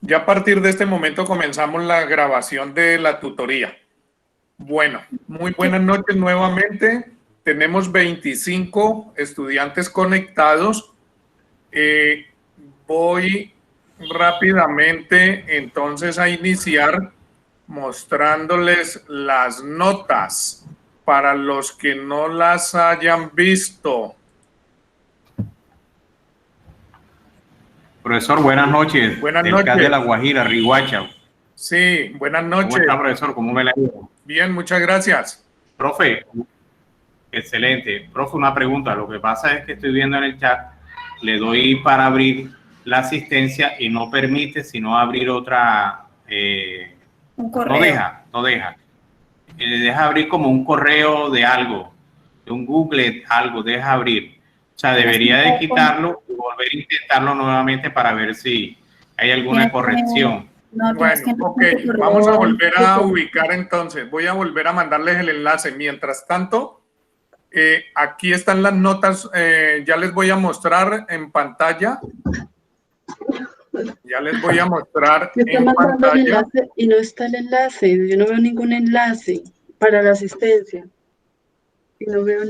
Ya a partir de este momento comenzamos la grabación de la tutoría. Bueno, muy buenas noches nuevamente. Tenemos 25 estudiantes conectados. Voy rápidamente entonces a iniciar mostrándoles las notas para los que no las hayan visto. Profesor, buenas noches. Buenas del noches. CAD de La Guajira, Riguacha. Sí, buenas noches. ¿Cómo está, profesor? ¿Cómo me la ha ido? Bien, muchas gracias. Profe, excelente. Profe, una pregunta. Lo que pasa es que estoy viendo en el chat, le doy para abrir la asistencia y no permite sino abrir otra. Un correo. No deja. Deja abrir como un correo de algo, de un Google, algo, deja abrir. O sea, debería de quitarlo y volver a intentarlo nuevamente para ver si hay alguna corrección. Bueno, ok, vamos a volver a ubicar entonces. Voy a volver a mandarles el enlace. Mientras tanto, aquí están las notas. Ya les voy a mostrar en pantalla. Ya les voy a mostrar en pantalla. El enlace y no está el enlace. Yo no veo ningún enlace para la asistencia. Y no veo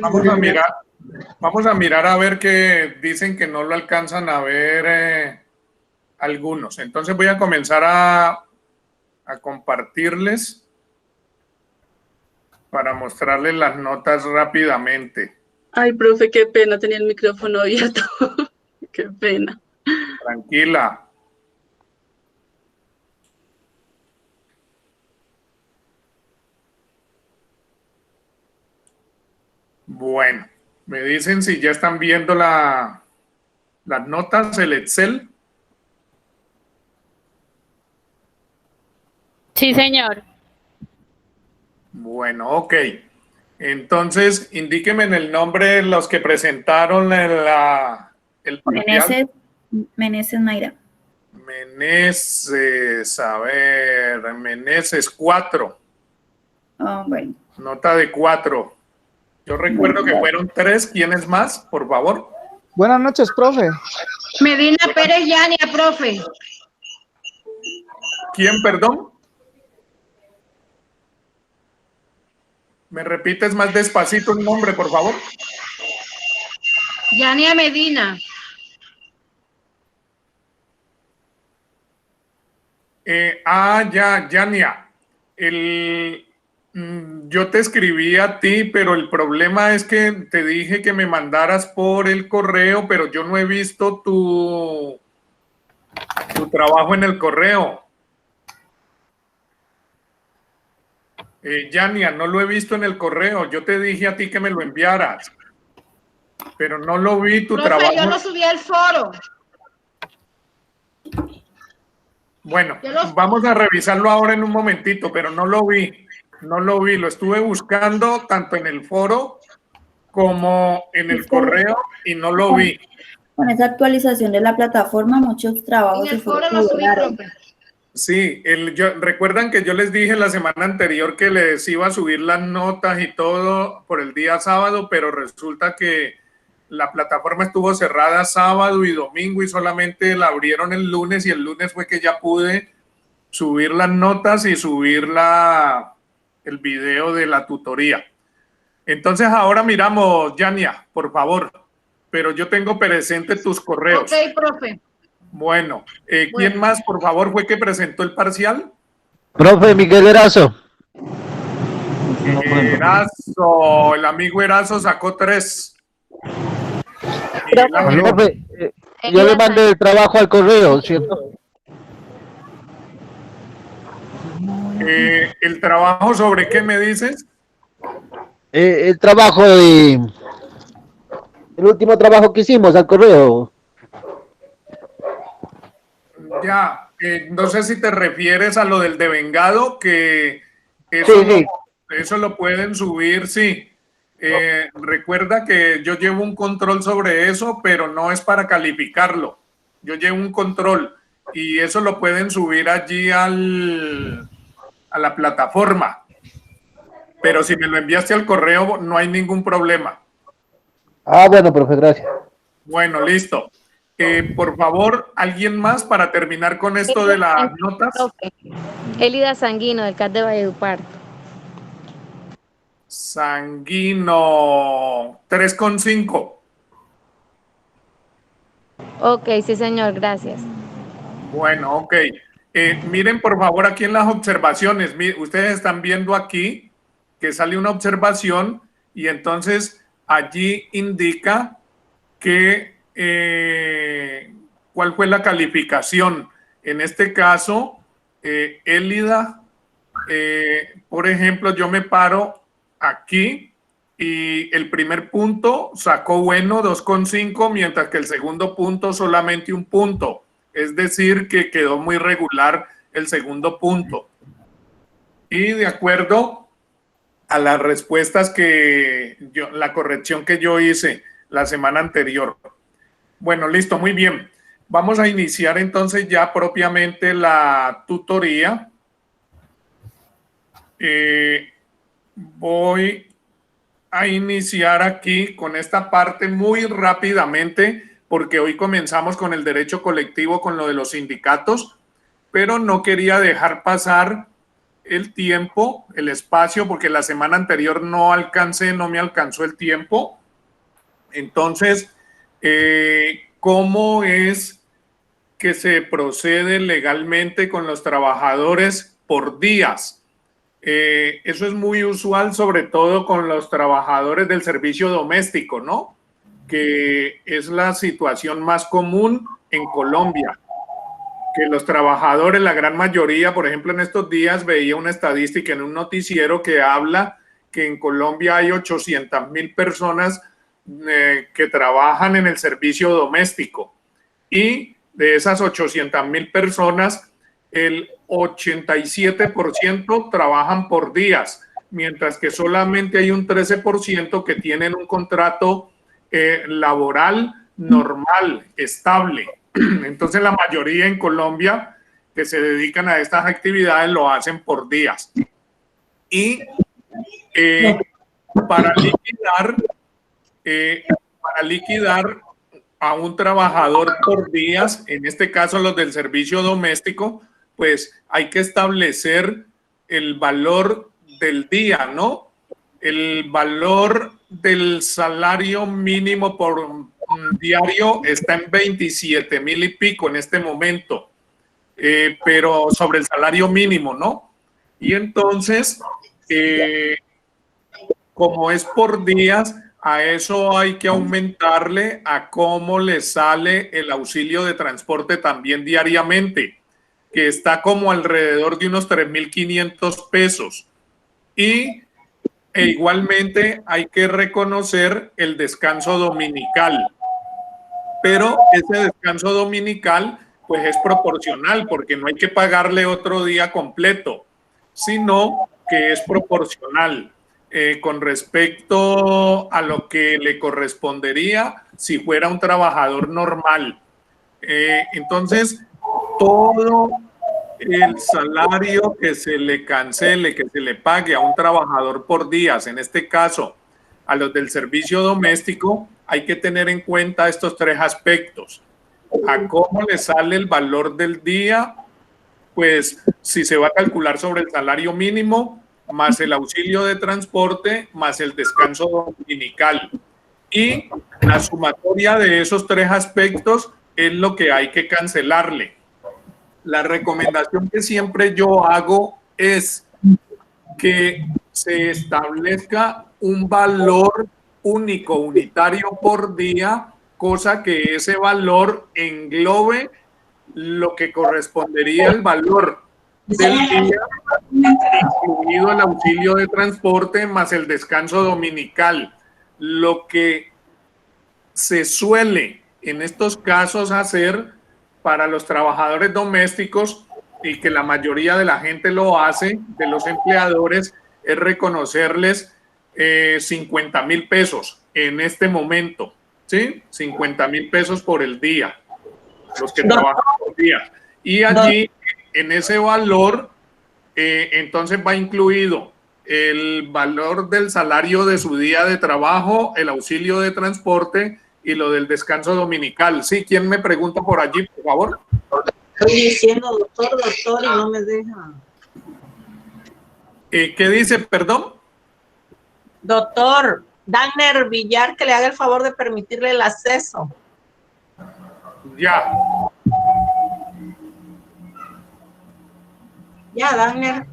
Vamos a mirar a ver que dicen que no lo alcanzan a ver algunos. Entonces voy a comenzar a compartirles para mostrarles las notas rápidamente. Ay, profe, qué pena, tenía el micrófono abierto. Qué pena. Tranquila. Bueno, me dicen si ya están viendo las notas, el Excel. Sí, señor. Bueno, ok. Entonces, indíqueme en el nombre los que presentaron el parcial. Meneses Mayra. Meneses, a ver, Meneses 4. Oh, bueno. Nota de 4. Yo recuerdo que fueron 3. ¿Quiénes más, por favor? Buenas noches, profe. Medina Pérez Yania, profe. ¿Quién, perdón? ¿Me repites más despacito el nombre, por favor? Yania Medina. Ya, Yania. Yo te escribí a ti, pero el problema es que te dije que me mandaras por el correo, pero yo no he visto tu trabajo en el correo. Yania, no lo he visto en el correo. Yo te dije a ti que me lo enviaras, pero no lo vi tu trabajo. Yo lo subí al foro. Bueno, vamos a revisarlo ahora en un momentito, pero no lo vi. No lo vi, lo estuve buscando tanto en el foro como en el correo y no lo vi. Con esa actualización de la plataforma, muchos trabajos En el foro lo subí, profe. Sí, recuerdan que yo les dije la semana anterior que les iba a subir las notas y todo por el día sábado, pero resulta que la plataforma estuvo cerrada sábado y domingo y solamente la abrieron el lunes, y el lunes fue que ya pude subir las notas y subir el video de la tutoría. Entonces ahora miramos, Yania, por favor, pero yo tengo presente tus correos. Ok, profe. Bueno, ¿quién más, por favor, fue que presentó el parcial? Profe Miguel Erazo. Erazo, el amigo Erazo sacó 3. Profe, yo le mandé el trabajo al correo, ¿cierto? ¿El trabajo sobre qué me dices? El trabajo el último trabajo que hicimos al correo. Ya, no sé si te refieres a lo del devengado, que eso, sí. Eso lo pueden subir, sí. Recuerda que yo llevo un control sobre eso, pero no es para calificarlo. Yo llevo un control y eso lo pueden subir allí a la plataforma. Pero si me lo enviaste al correo, no hay ningún problema. Ah, bueno, profe, gracias. Bueno, listo. Por favor, ¿alguien más para terminar con esto de las notas? Elida Sanguino, del CAT de Valledupar. Sanguino, 3,5. Ok, sí, señor, gracias. Bueno, ok. Miren, por favor, aquí en las observaciones, ustedes están viendo aquí que sale una observación y entonces allí indica que cuál fue la calificación. En este caso, Elida, por ejemplo, yo me paro aquí y el primer punto sacó bueno 2,5, mientras que el segundo punto solamente 1 punto. Es decir, que quedó muy regular el segundo punto. Y de acuerdo a las respuestas la corrección que yo hice la semana anterior. Bueno, listo, muy bien. Vamos a iniciar entonces ya propiamente la tutoría. Voy a iniciar aquí con esta parte muy rápidamente, porque hoy comenzamos con el derecho colectivo, con lo de los sindicatos, pero no quería dejar pasar el tiempo, el espacio, porque la semana anterior no me alcanzó el tiempo. Entonces, ¿cómo es que se procede legalmente con los trabajadores por días? Eso es muy usual, sobre todo con los trabajadores del servicio doméstico, ¿no? Que es la situación más común en Colombia. Que los trabajadores, la gran mayoría, por ejemplo, en estos días veía una estadística en un noticiero que habla que en Colombia hay 800,000 personas que trabajan en el servicio doméstico. Y de esas 800,000 personas, el 87% trabajan por días, mientras que solamente hay un 13% que tienen un contrato laboral normal, estable. Entonces la mayoría en Colombia que se dedican a estas actividades lo hacen por días. Y para liquidar a un trabajador por días, en este caso los del servicio doméstico, pues hay que establecer el valor del día, ¿no? El valor del salario mínimo por diario está en 27,000 y pico en este momento, pero sobre el salario mínimo, ¿no? Y entonces, como es por días, a eso hay que aumentarle a cómo le sale el auxilio de transporte también diariamente, que está como alrededor de unos 3,500 pesos. E igualmente hay que reconocer el descanso dominical. Pero ese descanso dominical pues es proporcional, porque no hay que pagarle otro día completo, sino que es proporcional con respecto a lo que le correspondería si fuera un trabajador normal. Entonces, todo el salario que se le cancele, que se le pague a un trabajador por días, en este caso a los del servicio doméstico, hay que tener en cuenta estos 3 aspectos. A cómo le sale el valor del día, pues si se va a calcular sobre el salario mínimo, más el auxilio de transporte, más el descanso dominical. Y la sumatoria de esos 3 aspectos es lo que hay que cancelarle. La recomendación que siempre yo hago es que se establezca un valor único, unitario por día, cosa que ese valor englobe lo que correspondería al valor del día, incluido el auxilio de transporte más el descanso dominical. Lo que se suele en estos casos hacer para los trabajadores domésticos, y que la mayoría de la gente lo hace, de los empleadores, es reconocerles 50,000 pesos en este momento, ¿sí? 50,000 pesos por el día, los que trabajan por día. Y allí, en ese valor, entonces va incluido el valor del salario de su día de trabajo, el auxilio de transporte y lo del descanso dominical. Sí, ¿quién me pregunta por allí, por favor? Estoy diciendo doctor, y no me deja. ¿Qué dice, perdón? Doctor, Dagner Villar, que le haga el favor de permitirle el acceso. Ya. Ya, Dagner.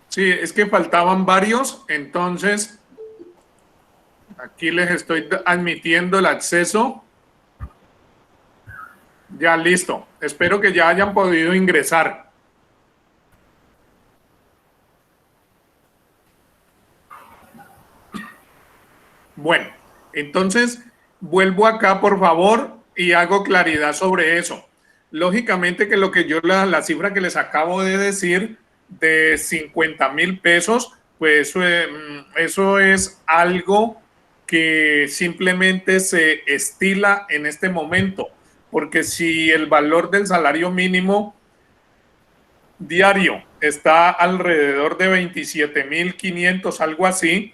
Sí, es que faltaban varios, entonces aquí les estoy admitiendo el acceso. Ya, listo. Espero que ya hayan podido ingresar. Bueno, entonces vuelvo acá, por favor, y hago claridad sobre eso. Lógicamente que lo que yo, la cifra que les acabo de decir de 50,000 pesos, pues eso es algo que simplemente se estila en este momento, porque si el valor del salario mínimo diario está alrededor de 27,500, algo así,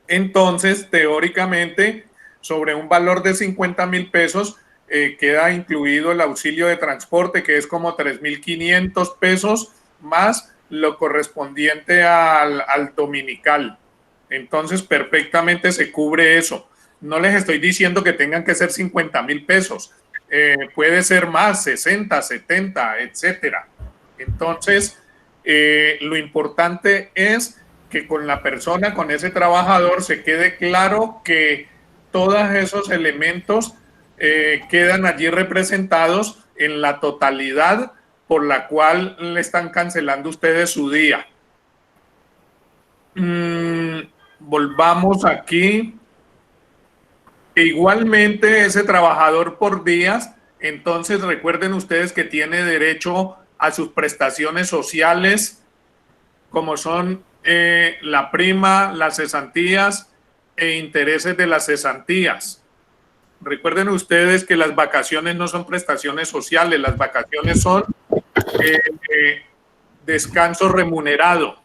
entonces teóricamente sobre un valor de 50,000 pesos queda incluido el auxilio de transporte, que es como 3,500 pesos más lo correspondiente al dominical. Entonces perfectamente se cubre eso. No les estoy diciendo que tengan que ser 50,000 pesos. Puede ser más, 60, 70, etcétera. Entonces, lo importante es que con la persona, con ese trabajador, se quede claro que todos esos elementos quedan allí representados en la totalidad por la cual le están cancelando ustedes su día. Volvamos aquí. Igualmente, ese trabajador por días, entonces recuerden ustedes que tiene derecho a sus prestaciones sociales, como son la prima, las cesantías e intereses de las cesantías. Recuerden ustedes que las vacaciones no son prestaciones sociales, las vacaciones son descanso remunerado,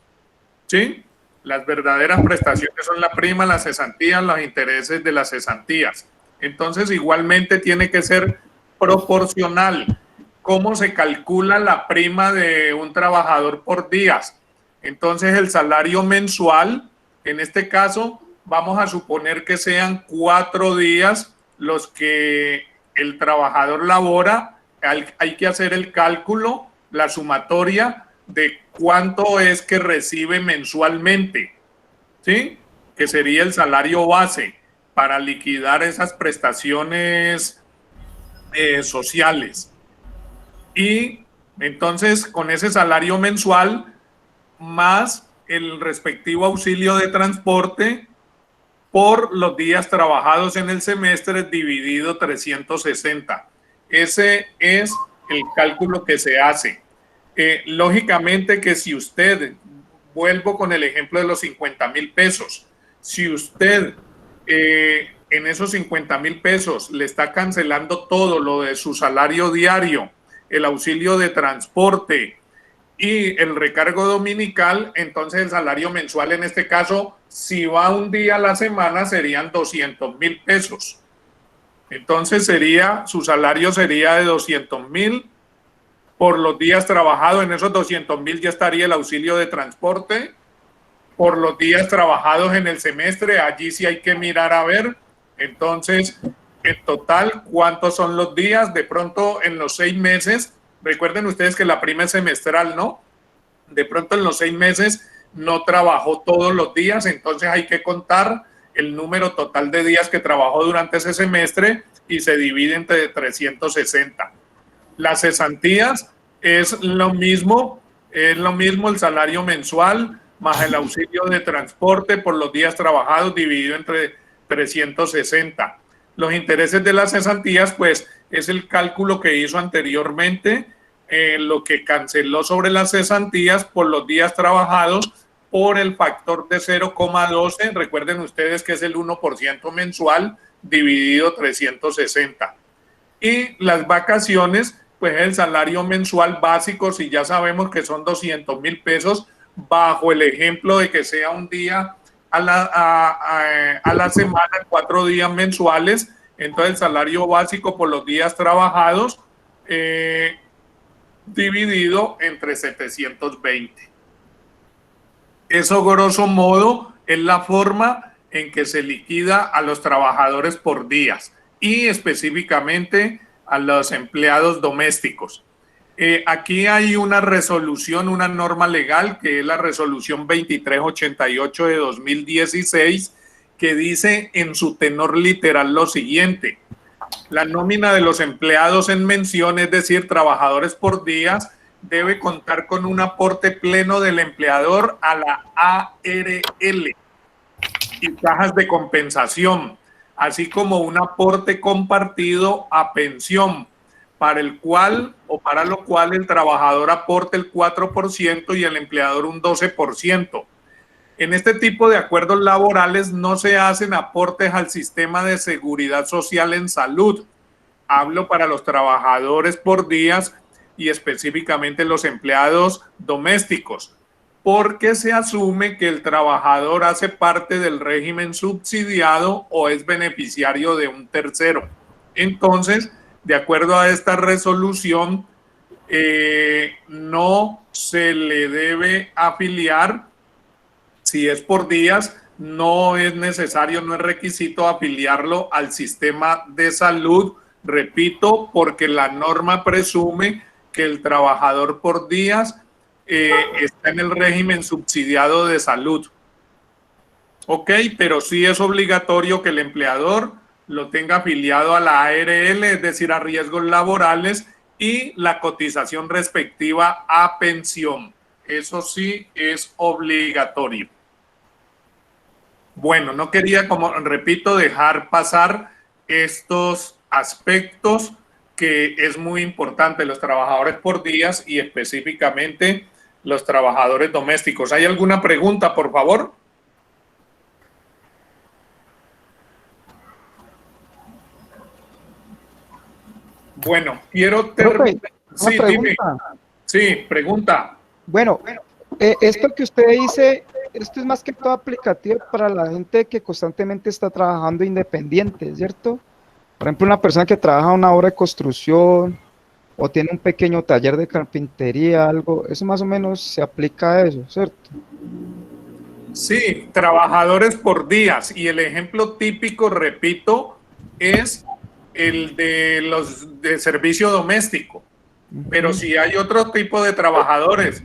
¿sí? Las verdaderas prestaciones son la prima, las cesantías, los intereses de las cesantías. Entonces, igualmente tiene que ser proporcional. ¿Cómo se calcula la prima de un trabajador por días? Entonces, el salario mensual, en este caso, vamos a suponer que sean 4 días los que el trabajador labora. Hay que hacer el cálculo, la sumatoria de cuánto es que recibe mensualmente, ¿sí? Que sería el salario base para liquidar esas prestaciones sociales. Y entonces con ese salario mensual más el respectivo auxilio de transporte por los días trabajados en el semestre dividido 360. Ese es el cálculo que se hace. Lógicamente que si usted, vuelvo con el ejemplo de los 50,000 pesos, si usted en esos 50,000 pesos le está cancelando todo lo de su salario diario, el auxilio de transporte y el recargo dominical, entonces el salario mensual en este caso, si va un día a la semana, serían 200,000 pesos. Entonces su salario sería de 200,000 por los días trabajados. En esos 200,000 ya estaría el auxilio de transporte. Por los días trabajados en el semestre, allí sí hay que mirar a ver. Entonces, en total, ¿cuántos son los días? De pronto, en los 6 meses, recuerden ustedes que la prima es semestral, ¿no? De pronto, en los 6 meses no trabajó todos los días, entonces hay que contar el número total de días que trabajó durante ese semestre y se divide entre 360. Las cesantías es lo mismo el salario mensual más el auxilio de transporte por los días trabajados dividido entre 360. Los intereses de las cesantías, pues, es el cálculo que hizo anteriormente, lo que canceló sobre las cesantías por los días trabajados por el factor de 0,12. Recuerden ustedes que es el 1% mensual dividido 360. Y las vacaciones, pues el salario mensual básico, si ya sabemos que son 200,000 pesos, bajo el ejemplo de que sea un día a la semana, 4 días mensuales, entonces el salario básico por los días trabajados dividido entre 720. Eso, grosso modo, es la forma en que se liquida a los trabajadores por días y específicamente a los empleados domésticos. Aquí hay una resolución, una norma legal, que es la resolución 2388 de 2016, que dice en su tenor literal lo siguiente: la nómina de los empleados en mención, es decir, trabajadores por días, debe contar con un aporte pleno del empleador a la ARL y cajas de compensación, así como un aporte compartido a pensión, para el cual o para lo cual el trabajador aporte el 4% y el empleador un 12%. En este tipo de acuerdos laborales no se hacen aportes al sistema de seguridad social en salud. Hablo para los trabajadores por días y específicamente los empleados domésticos, porque se asume que el trabajador hace parte del régimen subsidiado o es beneficiario de un tercero. Entonces, de acuerdo a esta resolución, no se le debe afiliar. Si es por días, no es necesario, no es requisito afiliarlo al sistema de salud, repito, porque la norma presume que el trabajador por días está en el régimen subsidiado de salud. Ok, pero sí es obligatorio que el empleador lo tenga afiliado a la ARL, es decir, a riesgos laborales, y la cotización respectiva a pensión. Eso sí es obligatorio. Bueno, no quería, como repito, dejar pasar estos aspectos que es muy importante, los trabajadores por días y específicamente los trabajadores domésticos. ¿Hay alguna pregunta, por favor? Bueno, quiero terminar. Sí, dime. Sí, pregunta. Bueno, esto que usted dice, esto es más que todo aplicativo para la gente que constantemente está trabajando independiente, ¿cierto? Por ejemplo, una persona que trabaja una obra de construcción o tiene un pequeño taller de carpintería, algo, eso más o menos se aplica a eso, ¿cierto? Sí, trabajadores por días. Y el ejemplo típico, repito, es el de los de servicio doméstico. Pero si hay otro tipo de trabajadores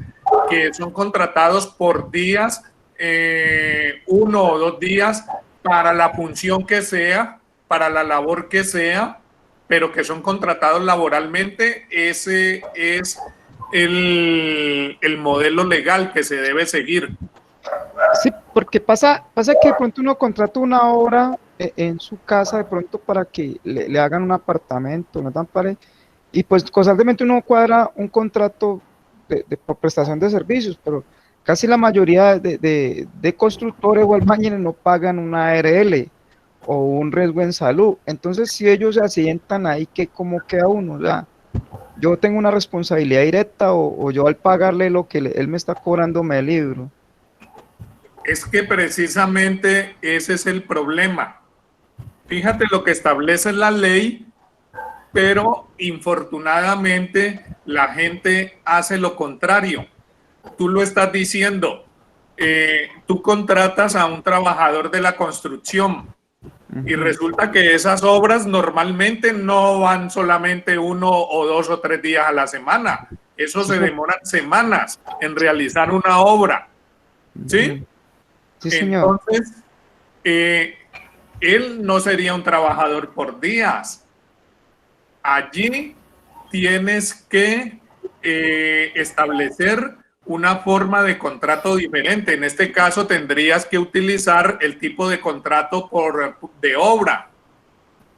que son contratados por días, 1 o 2 días, para la función que sea, para la labor que sea, pero que son contratados laboralmente, ese es el modelo legal que se debe seguir. Sí, porque pasa que de pronto uno contrata una obra en su casa de pronto para que le hagan un apartamento, una pared, y pues constantemente uno cuadra un contrato por prestación de servicios, pero casi la mayoría de constructores o albañiles no pagan una ARL o un riesgo en salud. Entonces, si ellos se asientan ahí, ¿cómo queda uno? O sea, yo tengo una responsabilidad directa o yo al pagarle lo que él me está cobrando me libro. Es que precisamente ese es el problema. Fíjate lo que establece la ley, pero infortunadamente la gente hace lo contrario. Tú lo estás diciendo, tú contratas a un trabajador de la construcción y resulta que esas obras normalmente no van solamente 1 o 2 o 3 días a la semana. Eso se demoran semanas en realizar una obra. ¿Sí? Sí, señor. Entonces, él no sería un trabajador por días. Allí tienes que establecer una forma de contrato diferente. En este caso tendrías que utilizar el tipo de contrato de obra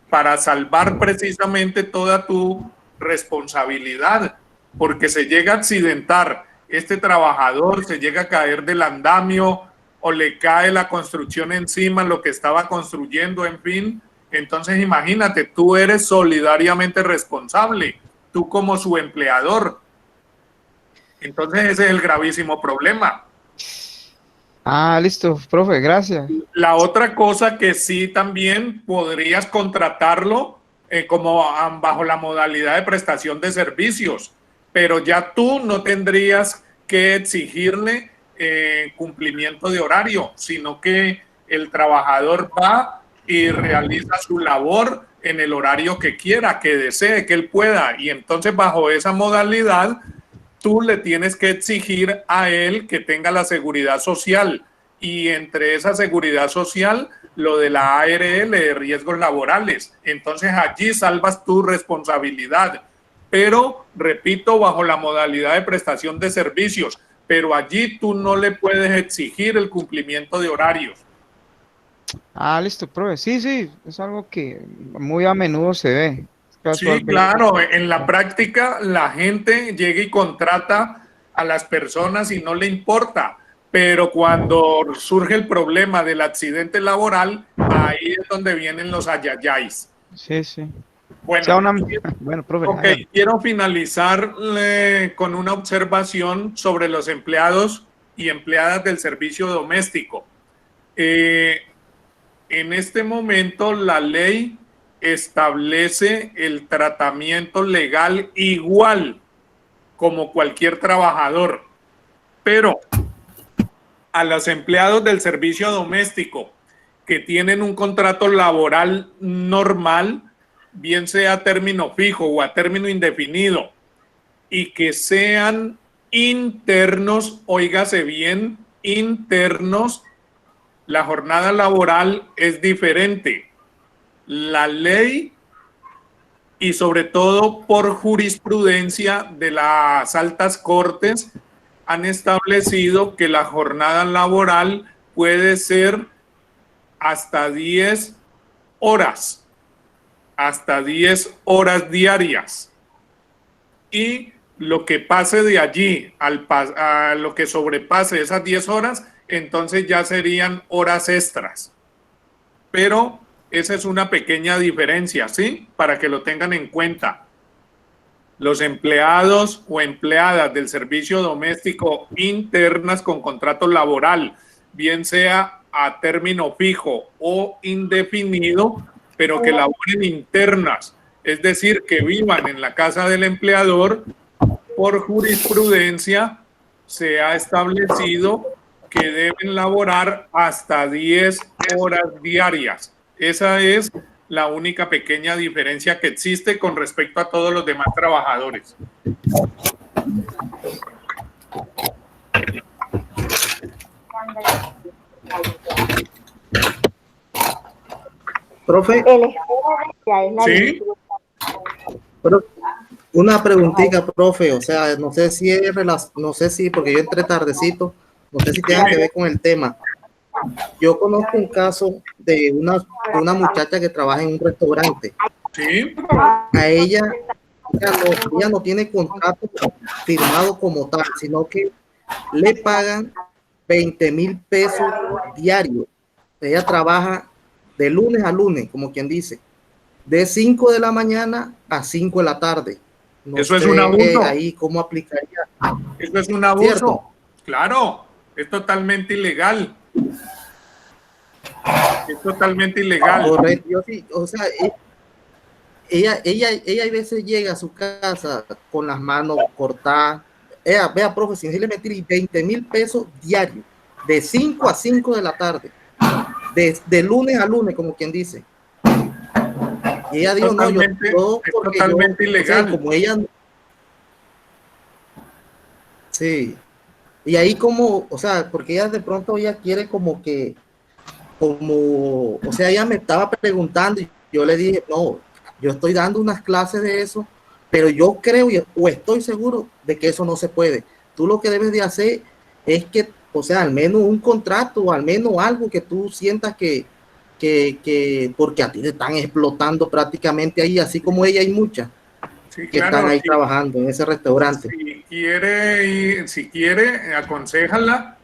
para salvar precisamente toda tu responsabilidad, porque se llega a accidentar este trabajador, se llega a caer del andamio o le cae la construcción encima, lo que estaba construyendo, en fin. Entonces imagínate, tú eres solidariamente responsable, tú como su empleador. Entonces ese es el gravísimo problema. Ah, listo, profe, gracias. La otra cosa que sí también podrías contratarlo como bajo la modalidad de prestación de servicios, pero ya tú no tendrías que exigirle cumplimiento de horario, sino que el trabajador va y realiza su labor en el horario que quiera, que desee, que él pueda, y entonces bajo esa modalidad tú le tienes que exigir a él que tenga la seguridad social, y entre esa seguridad social lo de la ARL de riesgos laborales. Entonces allí salvas tu responsabilidad, pero repito, bajo la modalidad de prestación de servicios, pero allí tú no le puedes exigir el cumplimiento de horarios. Ah, listo, profe. Sí, sí, es algo que muy a menudo se ve. Sí, claro, en la práctica la gente llega y contrata a las personas y no le importa, pero cuando surge el problema del accidente laboral, ahí es donde vienen los ayayáis. Sí, sí. Bueno, O sea, bueno, profe. okay, quiero finalizar con una observación sobre los empleados y empleadas del servicio doméstico. En este momento la ley establece el tratamiento legal igual como cualquier trabajador, pero a los empleados del servicio doméstico que tienen un contrato laboral normal, bien sea a término fijo o a término indefinido, y que sean internos, óigase bien, internos, la jornada laboral es diferente. La ley y sobre todo por jurisprudencia de las altas cortes han establecido que la jornada laboral puede ser hasta 10 horas, hasta 10 horas diarias. Y lo que pase de allí a lo que sobrepase esas 10 horas, entonces ya serían horas extras. Pero esa es una pequeña diferencia, ¿sí? Para que lo tengan en cuenta. Los empleados o empleadas del servicio doméstico internas con contrato laboral, bien sea a término fijo o indefinido, pero que laboren internas, es decir, que vivan en la casa del empleador, por jurisprudencia se ha establecido que deben laborar hasta 10 horas diarias. Esa es la única pequeña diferencia que existe con respecto a todos los demás trabajadores. Profe, ¿Sí? pero una preguntita, profe, o sea, no sé si es no sé si, porque yo entré tardecito, no sé si tenga que ver con el tema. Yo conozco un caso de una muchacha que trabaja en un restaurante. ¿Sí? A ella no tiene contrato firmado como tal, sino que le pagan 20,000 pesos diarios. Ella trabaja de lunes a lunes, como quien dice, de 5 de la mañana a 5 de la tarde. No Eso es sé un abuso. ahí cómo aplicaría. Eso es un abuso. ¿Cierto? Claro, es totalmente ilegal. Es totalmente ilegal. Correcto. Yo sí, o sea, ella a veces llega a su casa con las manos cortadas. Vea, profe, si le metí 20,000 pesos diarios, de 5 a 5 de la tarde, de lunes a lunes, como quien dice. Y ella dijo, no, yo es totalmente ilegal. O sea, como ella. Sí. Y ahí como, o sea, porque ella de pronto ella quiere como que, o sea, ella me estaba preguntando y yo le dije, no, yo estoy dando unas clases de eso, pero yo creo o estoy seguro de que eso no se puede. Tú lo que debes de hacer es que, o sea, al menos un contrato o al menos algo que tú sientas que porque a ti te están explotando prácticamente ahí, así como ella hay muchas Sí, que claro, están ahí trabajando en ese restaurante. Si quiere, aconséjala,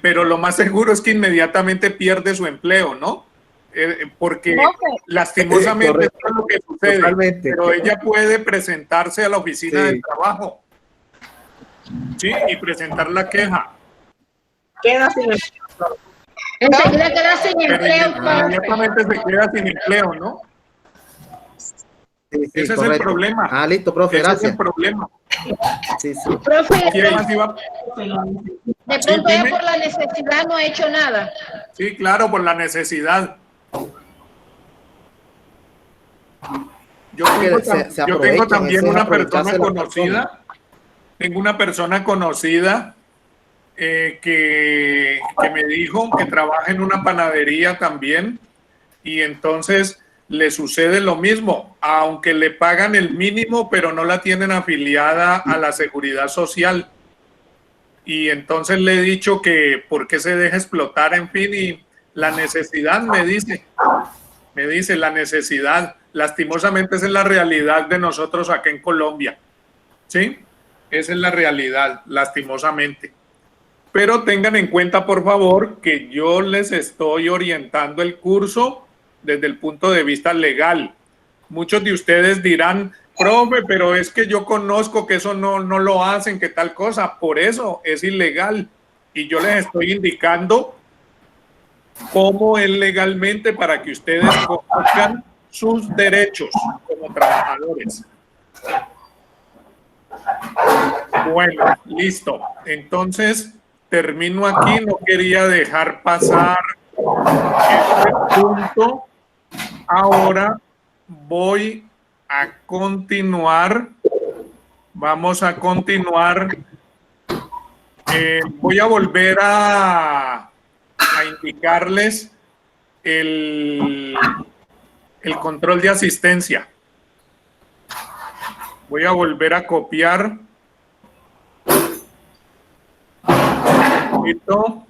pero lo más seguro es que inmediatamente pierde su empleo, ¿no? Porque lastimosamente eso es lo que sucede. Totalmente. Pero ella puede presentarse a la oficina del trabajo, sí, y presentar la queja. queda sin empleo. Enseguida queda sin Pero empleo, profe. inmediatamente se queda sin empleo, ¿no? Sí, sí, Ese es el correcto. problema. Ah, listo, profe, Ese es el gracias. problema. Sí, sí. Profe, ¿Quién más iba? de Sí, pronto ella dime. por la necesidad no ha hecho nada. Sí, claro, por la necesidad. Yo tengo, Se yo tengo aprovechan, también ese es una persona aprovecharse de la conocida. Tengo una persona conocida que me dijo que trabaja en una panadería también y entonces le sucede lo mismo, aunque le pagan el mínimo, pero no la tienen afiliada a la seguridad social. Y entonces le he dicho que por qué se deja explotar, en fin, y la necesidad me dice la necesidad, lastimosamente esa es la realidad de nosotros acá en Colombia, ¿sí? Esa es la realidad, lastimosamente. Pero tengan en cuenta, por favor, que yo les estoy orientando el curso desde el punto de vista legal. Muchos de ustedes dirán, profe, pero es que yo conozco que eso no lo hacen, que tal cosa. Por eso es ilegal. Y yo les estoy indicando cómo es legalmente para que ustedes conozcan sus derechos como trabajadores. Bueno, listo. Entonces, termino aquí. No quería dejar pasar este punto. Ahora voy a continuar. Vamos a continuar. Voy a volver a indicarles el control de asistencia. Voy a volver a copiar. Listo.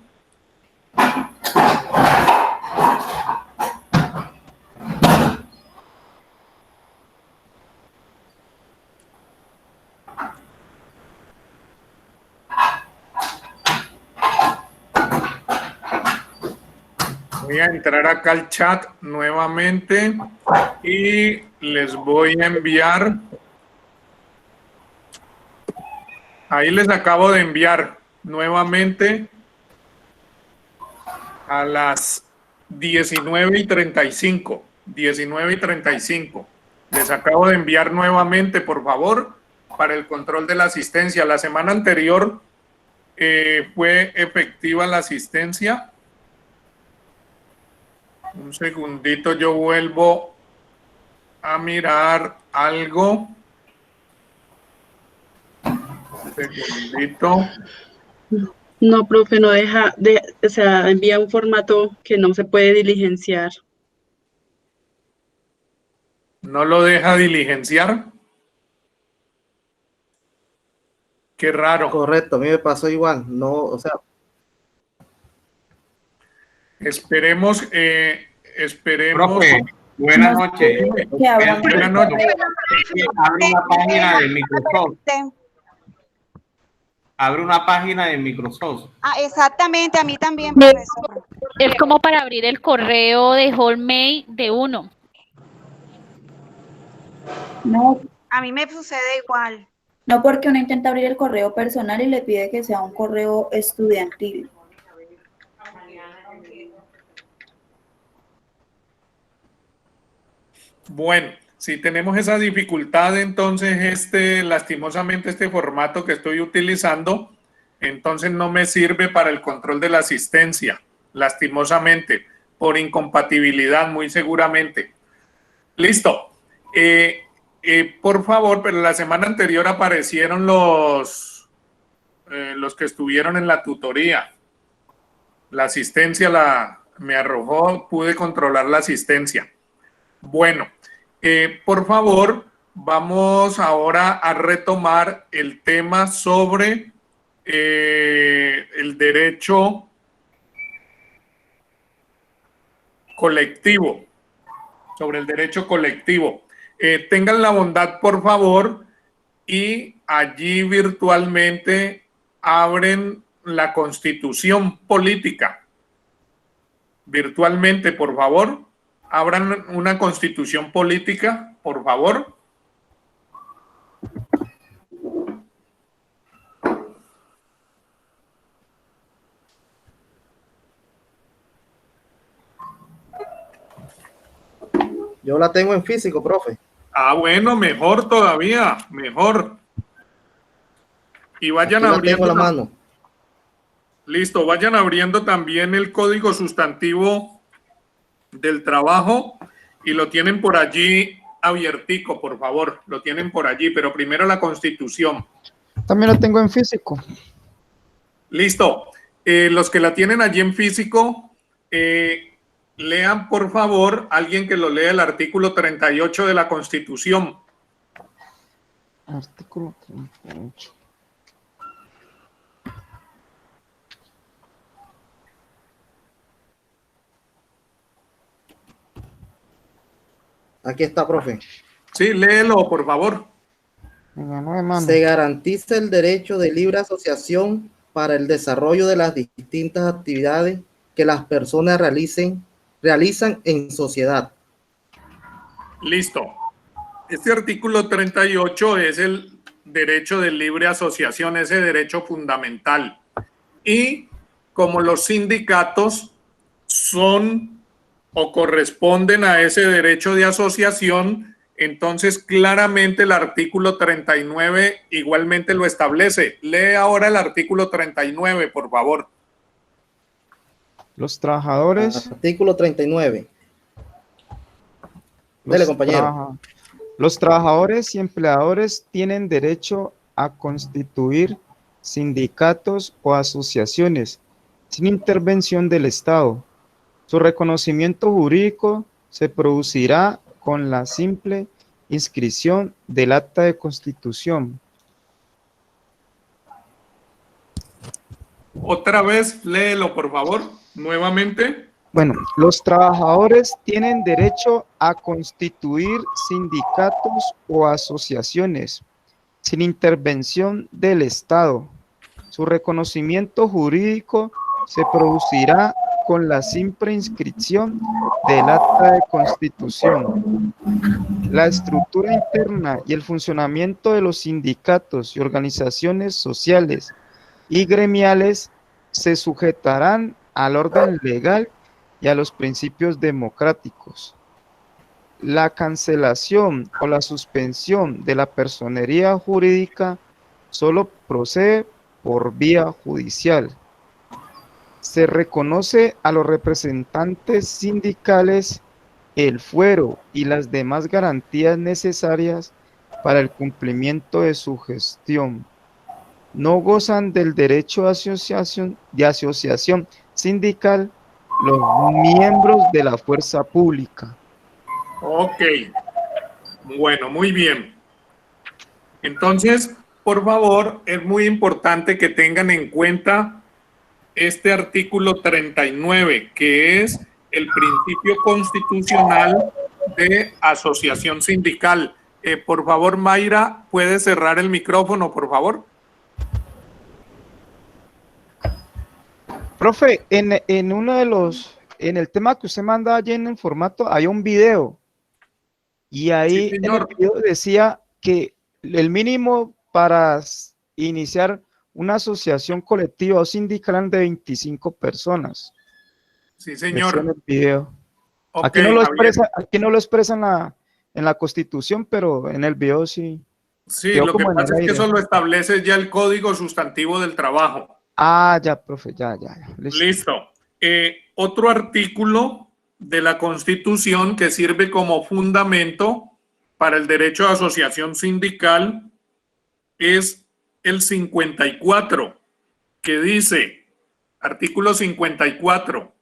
Voy a entrar acá al chat nuevamente y les voy a enviar. Ahí les acabo de enviar nuevamente a las 19:35. 19:35. Les acabo de enviar nuevamente, por favor, para el control de la asistencia. La semana anterior fue efectiva la asistencia. Un segundito, yo vuelvo a mirar algo. Un segundito. No, profe, no deja, o sea, envía un formato que no se puede diligenciar. ¿No lo deja diligenciar? Qué raro. Correcto, a mí me pasó igual. No, o sea, esperemos. Profe, buenas noches. Que abran Buenas noches. Abre una página de Microsoft. Abre una página de Microsoft. Ah, exactamente, a mí también, profesor. Es como para abrir el correo de Hotmail de uno. No, A mí me sucede igual. no, porque uno intenta abrir el correo personal y le pide que sea un correo estudiantil. Bueno, si tenemos esa dificultad, entonces lastimosamente este formato que estoy utilizando, entonces no me sirve para el control de la asistencia, lastimosamente, por incompatibilidad muy seguramente. Listo. Por favor, pero la semana anterior aparecieron los que estuvieron en la tutoría. La asistencia me arrojó, pude controlar la asistencia. Bueno, por favor, vamos ahora a retomar el tema sobre el derecho colectivo. Sobre el derecho colectivo. Tengan la bondad, por favor, y allí virtualmente abren la Constitución Política. Virtualmente, por favor, abran una Constitución Política, por favor. Yo la tengo en físico, profe. Ah, bueno, mejor todavía, mejor. Y vayan Aquí la abriendo. tengo a la mano. Listo, vayan abriendo también el código sustantivo del trabajo y lo tienen por allí abiertico, por favor. Lo tienen por allí, pero primero la Constitución. También lo tengo en físico. Listo. Los que la tienen allí en físico, lean por favor, alguien que lo lea el artículo 38 de la Constitución. Artículo 38. Aquí está, profe. Sí, léelo, por favor. Venga, no, hermano. Se garantiza el derecho de libre asociación para el desarrollo de las distintas actividades que las personas realizan en sociedad. Listo. Este artículo 38 es el derecho de libre asociación, ese derecho fundamental. Y como los sindicatos son o corresponden a ese derecho de asociación, entonces claramente el artículo 39 igualmente lo establece. Lee ahora el artículo 39, por favor. Los trabajadores. Artículo 39. Dele, compañero. Los trabajadores y empleadores tienen derecho a constituir sindicatos o asociaciones sin intervención del Estado. Su reconocimiento jurídico se producirá con la simple inscripción del acta de constitución. Otra vez, léelo, por favor, nuevamente. Bueno, los trabajadores tienen derecho a constituir sindicatos o asociaciones sin intervención del Estado. Su reconocimiento jurídico se producirá con la simple inscripción del acta de constitución. La estructura interna y el funcionamiento de los sindicatos y organizaciones sociales y gremiales se sujetarán al orden legal y a los principios democráticos. La cancelación o la suspensión de la personería jurídica solo procede por vía judicial. Se reconoce a los representantes sindicales el fuero y las demás garantías necesarias para el cumplimiento de su gestión. No gozan del derecho de asociación sindical los miembros de la fuerza pública. Ok. Bueno, muy bien. Entonces, por favor, es muy importante que tengan en cuenta este artículo 39, que es el principio constitucional de asociación sindical. Por favor, Mayra, ¿puede cerrar el micrófono, por favor? Profe, en uno de los, en el tema que usted manda allí en el formato, hay un video. Y ahí Sí, en el video decía que el mínimo para iniciar una asociación colectiva o sindical eran de 25 personas. Sí, señor. En el video. Okay, aquí no lo expresa en la Constitución, pero en el video sí. Sí, lo que pasa es que eso lo establece ya el Código Sustantivo del Trabajo. Ah, ya, profe, ya. Listo. Otro artículo de la Constitución que sirve como fundamento para el derecho de asociación sindical es el 54, que dice, artículo 54,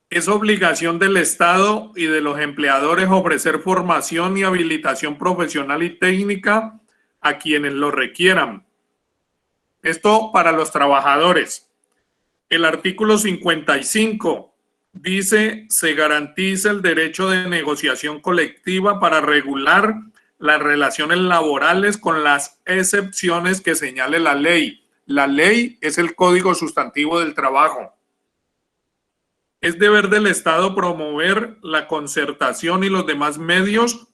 es obligación del Estado y de los empleadores ofrecer formación y habilitación profesional y técnica a quienes lo requieran. Esto para los trabajadores. El artículo 55 dice, se garantiza el derecho de negociación colectiva para regular las relaciones laborales con las excepciones que señale la ley. La ley es el Código Sustantivo del Trabajo. Es deber del Estado promover la concertación y los demás medios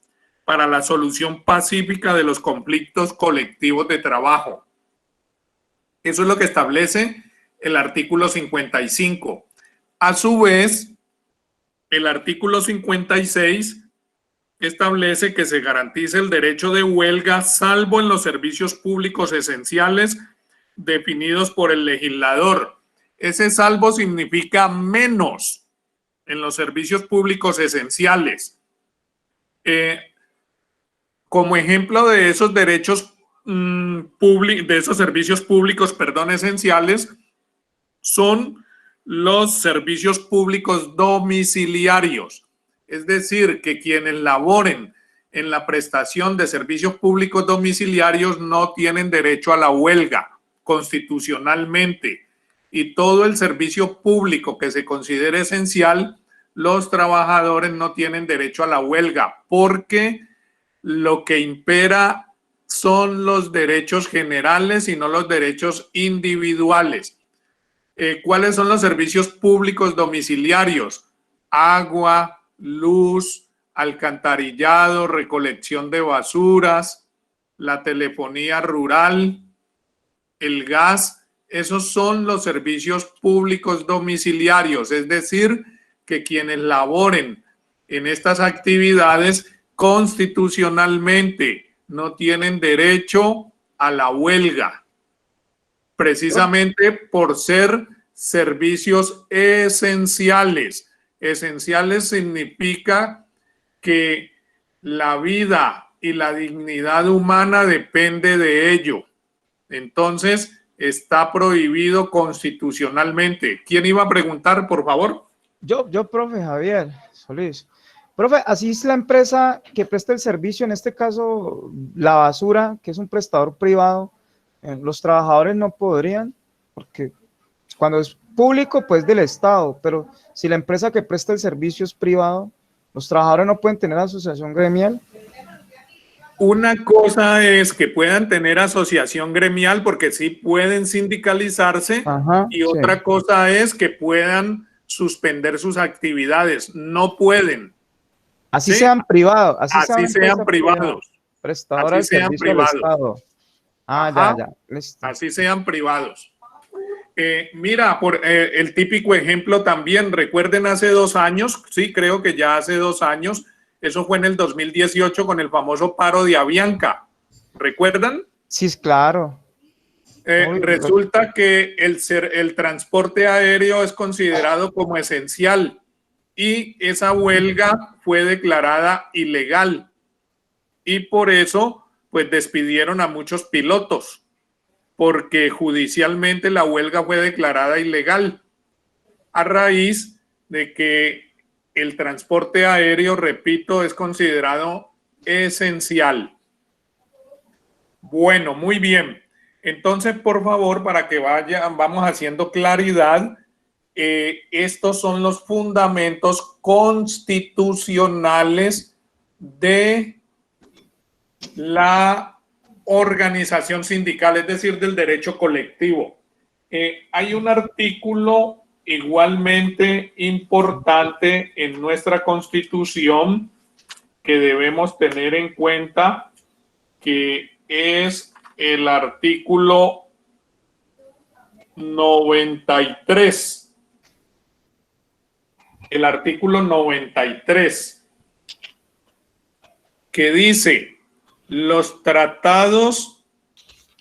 para la solución pacífica de los conflictos colectivos de trabajo. Eso es lo que establece el artículo 55. A su vez, el artículo 56 establece que se garantiza el derecho de huelga salvo en los servicios públicos esenciales definidos por el legislador. Ese salvo significa menos en los servicios públicos esenciales. Como ejemplo de esos derechos de esos servicios públicos, esenciales, son los servicios públicos domiciliarios. Es decir, que quienes laboren en la prestación de servicios públicos domiciliarios no tienen derecho a la huelga constitucionalmente. Y todo el servicio público que se considere esencial, los trabajadores no tienen derecho a la huelga, porque lo que impera son los derechos generales y no los derechos individuales. ¿Cuáles son los servicios públicos domiciliarios? Agua, luz, alcantarillado, recolección de basuras, la telefonía rural, el gas. Esos son los servicios públicos domiciliarios, es decir, que quienes laboren en estas actividades constitucionalmente no tienen derecho a la huelga, precisamente por ser servicios esenciales. Esenciales significa que la vida y la dignidad humana depende de ello. Entonces, está prohibido constitucionalmente. ¿Quién iba a preguntar, por favor? Yo, profe Javier Solís. Profe, así es la empresa que presta el servicio, en este caso la basura, que es un prestador privado, los trabajadores no podrían, porque cuando es público, pues del Estado, pero si la empresa que presta el servicio es privado, los trabajadores no pueden tener asociación gremial. Una cosa es que puedan tener asociación gremial, porque sí pueden sindicalizarse. Ajá, y otra cosa es que puedan suspender sus actividades. No pueden. Así sean privados. Así sean privados. Prestadora de servicio del Estado. Ajá, ya. Listo. Así sean privados. Mira, por el típico ejemplo también, recuerden hace 2 años, sí, creo que ya hace 2 años, eso fue en el 2018 con el famoso paro de Avianca. ¿Recuerdan? Sí, claro. Resulta que el transporte aéreo es considerado como esencial y esa huelga fue declarada ilegal y por eso pues despidieron a muchos pilotos, porque judicialmente la huelga fue declarada ilegal a raíz de que el transporte aéreo, repito, es considerado esencial. Bueno, muy bien. Entonces, por favor, para que vamos haciendo claridad, estos son los fundamentos constitucionales de la organización sindical, es decir, del derecho colectivo. Hay un artículo igualmente importante en nuestra Constitución que debemos tener en cuenta, que es el artículo 93. El artículo 93, que dice: los tratados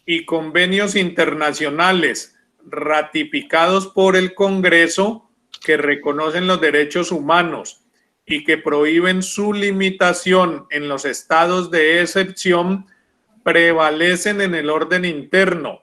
y convenios internacionales ratificados por el Congreso que reconocen los derechos humanos y que prohíben su limitación en los estados de excepción prevalecen en el orden interno.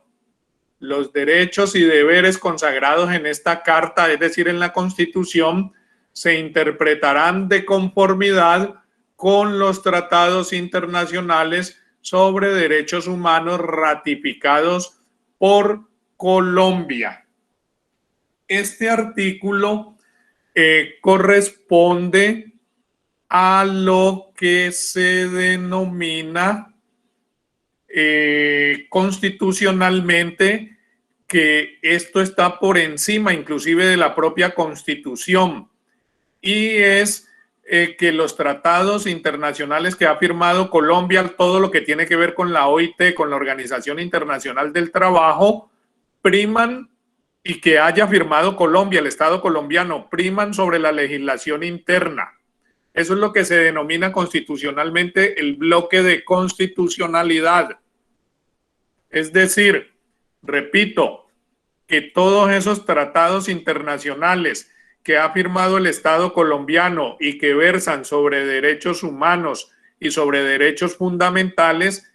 Los derechos y deberes consagrados en esta carta, es decir, en la Constitución, se interpretarán de conformidad con los tratados internacionales sobre derechos humanos ratificados por Colombia. Este artículo corresponde a lo que se denomina constitucionalmente, que esto está por encima inclusive de la propia Constitución, y es que los tratados internacionales que ha firmado Colombia, todo lo que tiene que ver con la OIT, con la Organización Internacional del Trabajo, priman y que haya firmado Colombia, el Estado colombiano, priman sobre la legislación interna. Eso es lo que se denomina constitucionalmente el bloque de constitucionalidad. Es decir, repito, que todos esos tratados internacionales que ha firmado el Estado colombiano y que versan sobre derechos humanos y sobre derechos fundamentales,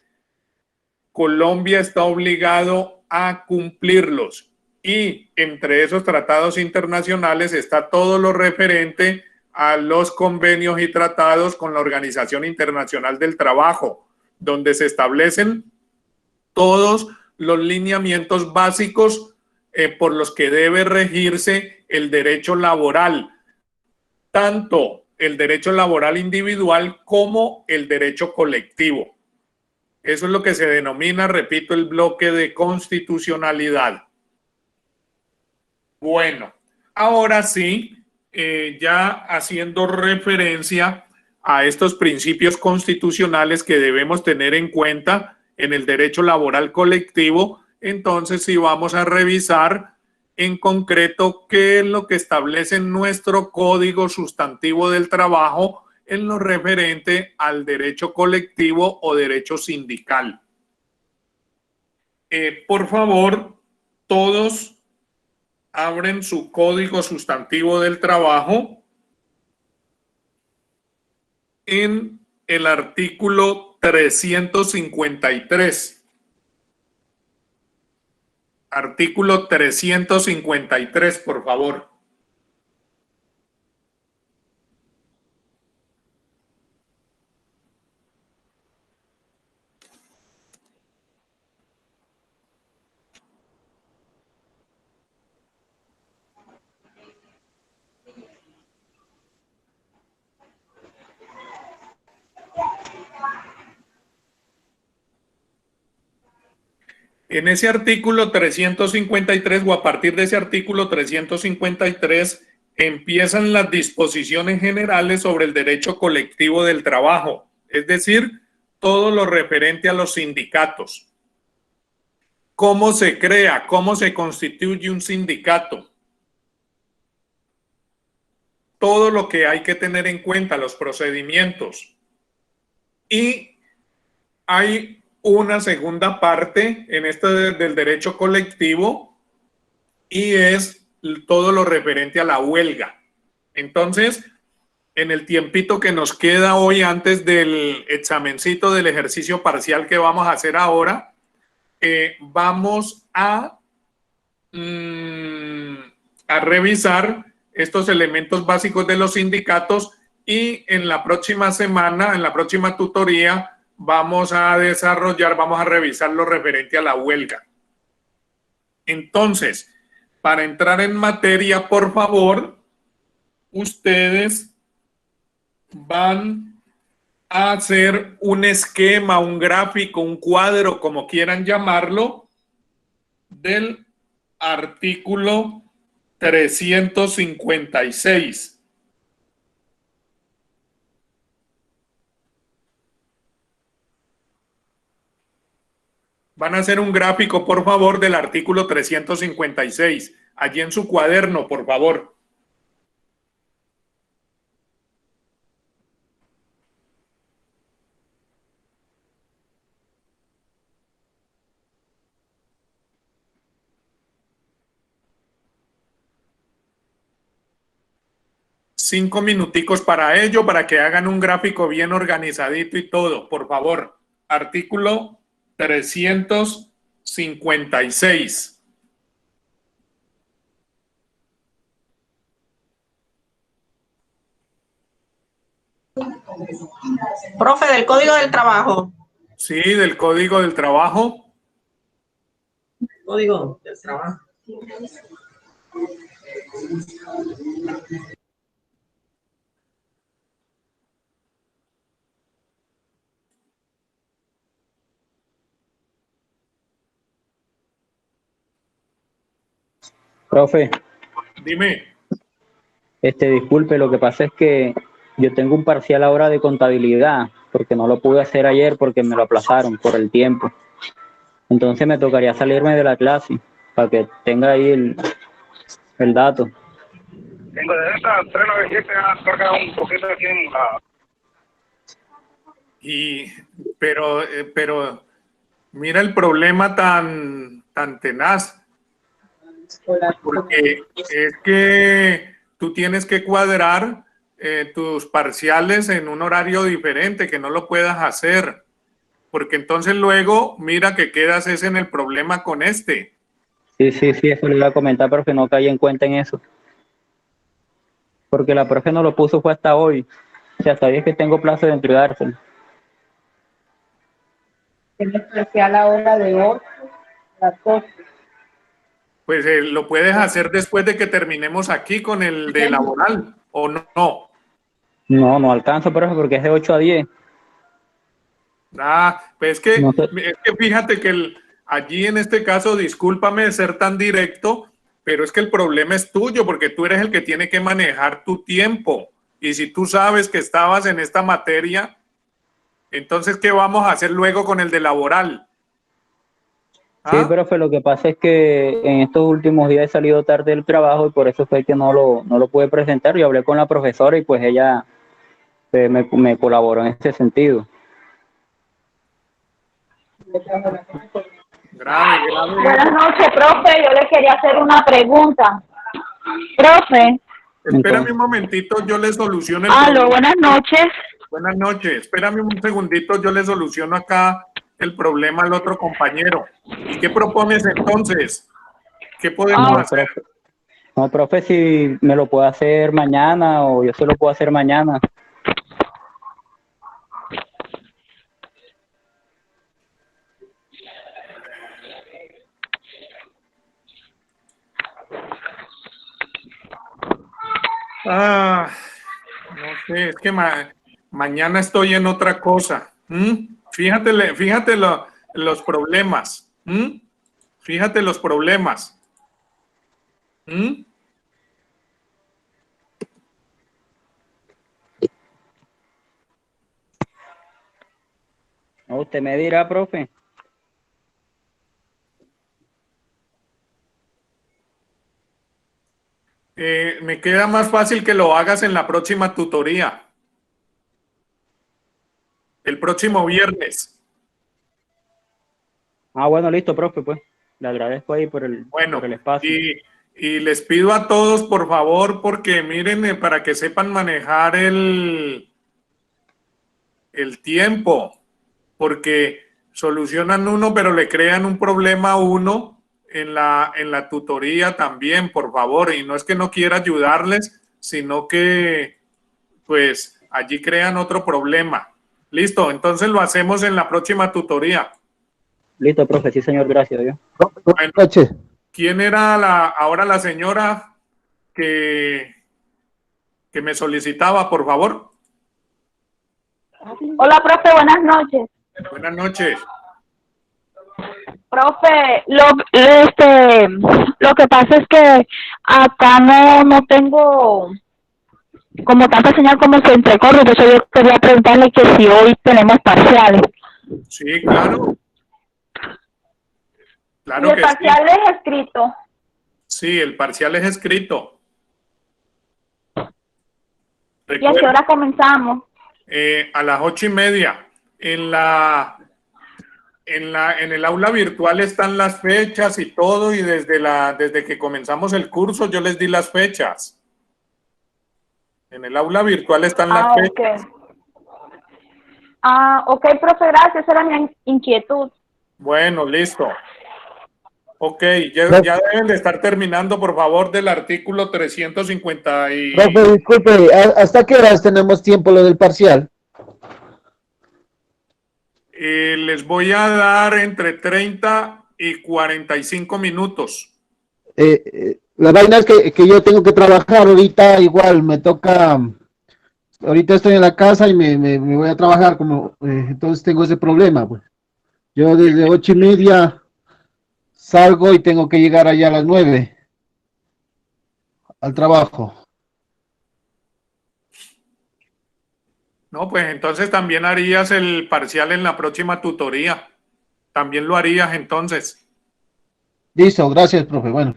Colombia está obligado a cumplirlos. Y entre esos tratados internacionales está todo lo referente a los convenios y tratados con la Organización Internacional del Trabajo, donde se establecen todos los lineamientos básicos por los que debe regirse el derecho laboral, tanto el derecho laboral individual como el derecho colectivo. Eso es lo que se denomina, repito, el bloque de constitucionalidad. Bueno, ahora sí, ya haciendo referencia a estos principios constitucionales que debemos tener en cuenta en el derecho laboral colectivo, entonces sí vamos a revisar en concreto qué es lo que establece nuestro Código Sustantivo del Trabajo en lo referente al derecho colectivo o derecho sindical. Por favor, todos abren su Código Sustantivo del Trabajo en el artículo 353. Artículo 353, por favor. En ese artículo 353 o a partir de ese artículo 353 empiezan las disposiciones generales sobre el derecho colectivo del trabajo, es decir, todo lo referente a los sindicatos. ¿Cómo se crea? ¿Cómo se constituye un sindicato? Todo lo que hay que tener en cuenta, los procedimientos. Y hay una segunda parte en esto del derecho colectivo y es todo lo referente a la huelga. Entonces, en el tiempito que nos queda hoy antes del examencito del ejercicio parcial que vamos a hacer ahora, vamos a revisar estos elementos básicos de los sindicatos y en la próxima semana, en la próxima tutoría, vamos a desarrollar, vamos a revisar lo referente a la huelga. Entonces, para entrar en materia, por favor, ustedes van a hacer un esquema, un gráfico, un cuadro, como quieran llamarlo, del artículo 356. Van a hacer un gráfico, por favor, del artículo 356. Allí en su cuaderno, por favor. Cinco minuticos para ello, para que hagan un gráfico bien organizadito y todo, por favor. Artículo 356. Profe, del Código del Trabajo. Sí, del Código del Trabajo. Código del Trabajo. Profe. Dime. Disculpe, lo que pasa es que yo tengo un parcial ahora de contabilidad, porque no lo pude hacer ayer porque me lo aplazaron por el tiempo. Entonces me tocaría salirme de la clase. para que tenga ahí el dato. Tengo de esa 397 a tocar un poquito aquí en la... Pero mira el problema tan tenaz, porque es que tú tienes que cuadrar tus parciales en un horario diferente, que no lo puedas hacer, porque entonces luego mira que quedas es en el problema con este. Sí, eso le iba a comentar, pero que no caí en cuenta en eso. Porque la profe no lo puso fue hasta hoy. O sea, hasta hoy es que tengo plazo de entregárselo. Tiene especial ahora de 8 a 12. Pues lo puedes hacer después de que terminemos aquí con el de laboral, ¿o no? No alcanzo, profe, porque es de 8 a 10. Pues es que fíjate que allí en este caso, discúlpame de ser tan directo, pero es que el problema es tuyo, porque tú eres el que tiene que manejar tu tiempo. Y si tú sabes que estabas en esta materia, entonces, ¿qué vamos a hacer luego con el de laboral? Sí, profe, lo que pasa es que en estos últimos días he salido tarde del trabajo y por eso fue que no lo pude presentar. Yo hablé con la profesora y pues ella me colaboró en ese sentido. Grave. Buenas noches, profe. Yo le quería hacer una pregunta. Profe. Espérame un momentito, yo le soluciono el Aló, problema. buenas noches. Buenas noches. Espérame un segundito, yo le soluciono acá el problema al otro compañero. ¿Y qué propones entonces? ¿Qué podemos hacer? No, profe, si me lo puede hacer mañana o yo se lo puedo hacer mañana. No sé, es que mañana estoy en otra cosa. Fíjate los problemas. Fíjate los problemas. No, usted me dirá, profe. Me queda más fácil que lo hagas en la próxima tutoría. El próximo viernes. Bueno, listo, profe, pues. Le agradezco ahí por el espacio. Y les pido a todos, por favor, porque miren, para que sepan manejar el tiempo, porque solucionan uno, pero le crean un problema a uno en la tutoría también, por favor. Y no es que no quiera ayudarles, sino que, pues, allí crean otro problema. Listo, entonces lo hacemos en la próxima tutoría. Listo, profe, sí, señor, gracias. Bueno, ¿quién era ahora la señora que me solicitaba, por favor? Hola, profe, buenas noches. Buenas noches. Profe, lo que pasa es que acá no tengo como tanta señal como se entrecorre, entonces yo quería preguntarle que si hoy tenemos parciales. Sí, claro. Claro y el que parcial es escrito. Sí, el parcial es escrito. ¿Y a qué hora comenzamos? A las 8:30. En el aula virtual están las fechas y todo, y desde que comenzamos el curso yo les di las fechas. En el aula virtual están las fechas. Ok, profe, gracias, esa era mi inquietud. Bueno, listo. Ok, ya deben de estar terminando, por favor, del artículo 350 y... Profe, disculpe, ¿hasta qué horas tenemos tiempo lo del parcial? Les voy a dar entre 30 y 45 minutos. La vaina es que yo tengo que trabajar ahorita, igual me toca, ahorita estoy en la casa y me voy a trabajar, entonces tengo ese problema, pues. Yo desde 8:30 salgo y tengo que llegar allá a las 9 al trabajo. No, pues entonces también harías el parcial en la próxima tutoría. También lo harías entonces. Listo, gracias, profe. Bueno.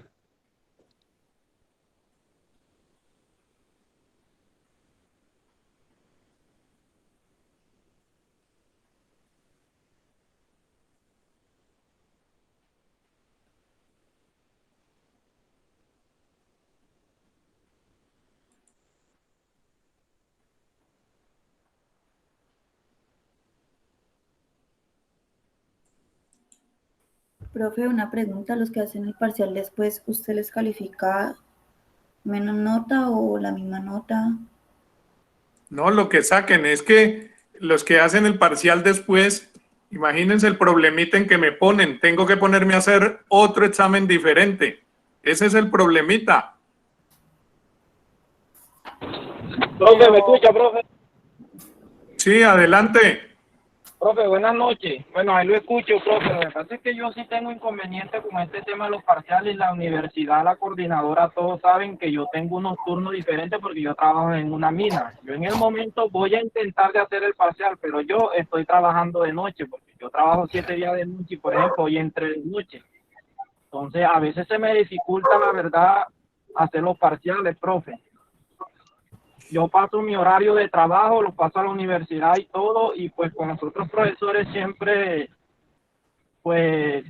Profe, una pregunta, los que hacen el parcial después, ¿usted les califica menos nota o la misma nota? No, lo que saquen es que los que hacen el parcial después, imagínense el problemita en que me ponen, tengo que ponerme a hacer otro examen diferente. Ese es el problemita. Profe, ¿me escucha, profe? Sí, adelante. Profe, buenas noches. Bueno, ahí lo escucho, profe. Lo que pasa es que yo sí tengo inconveniente con este tema de los parciales. La universidad, la coordinadora, todos saben que yo tengo unos turnos diferentes porque yo trabajo en una mina. Yo en el momento voy a intentar de hacer el parcial, pero yo estoy trabajando de noche porque yo trabajo 7 días de noche y, por ejemplo, hoy entre de noche. Entonces, a veces se me dificulta, la verdad, hacer los parciales, profe. Yo paso mi horario de trabajo, lo paso a la universidad y todo, y pues con los otros profesores siempre, pues,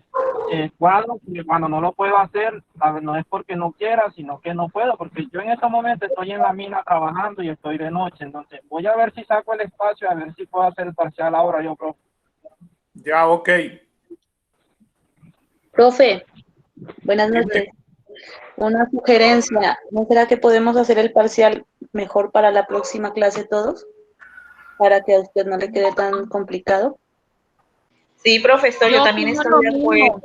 cuadro, porque cuando no lo puedo hacer, no es porque no quiera, sino que no puedo, porque yo en estos momentos estoy en la mina trabajando y estoy de noche, entonces voy a ver si saco el espacio, a ver si puedo hacer el parcial ahora yo, profe. Ya, ok. Profe, buenas noches. Una sugerencia, ¿no será que podemos hacer el parcial mejor para la próxima clase todos? Para que a usted no le quede tan complicado. Sí, profesor, yo también opino estoy lo de acuerdo.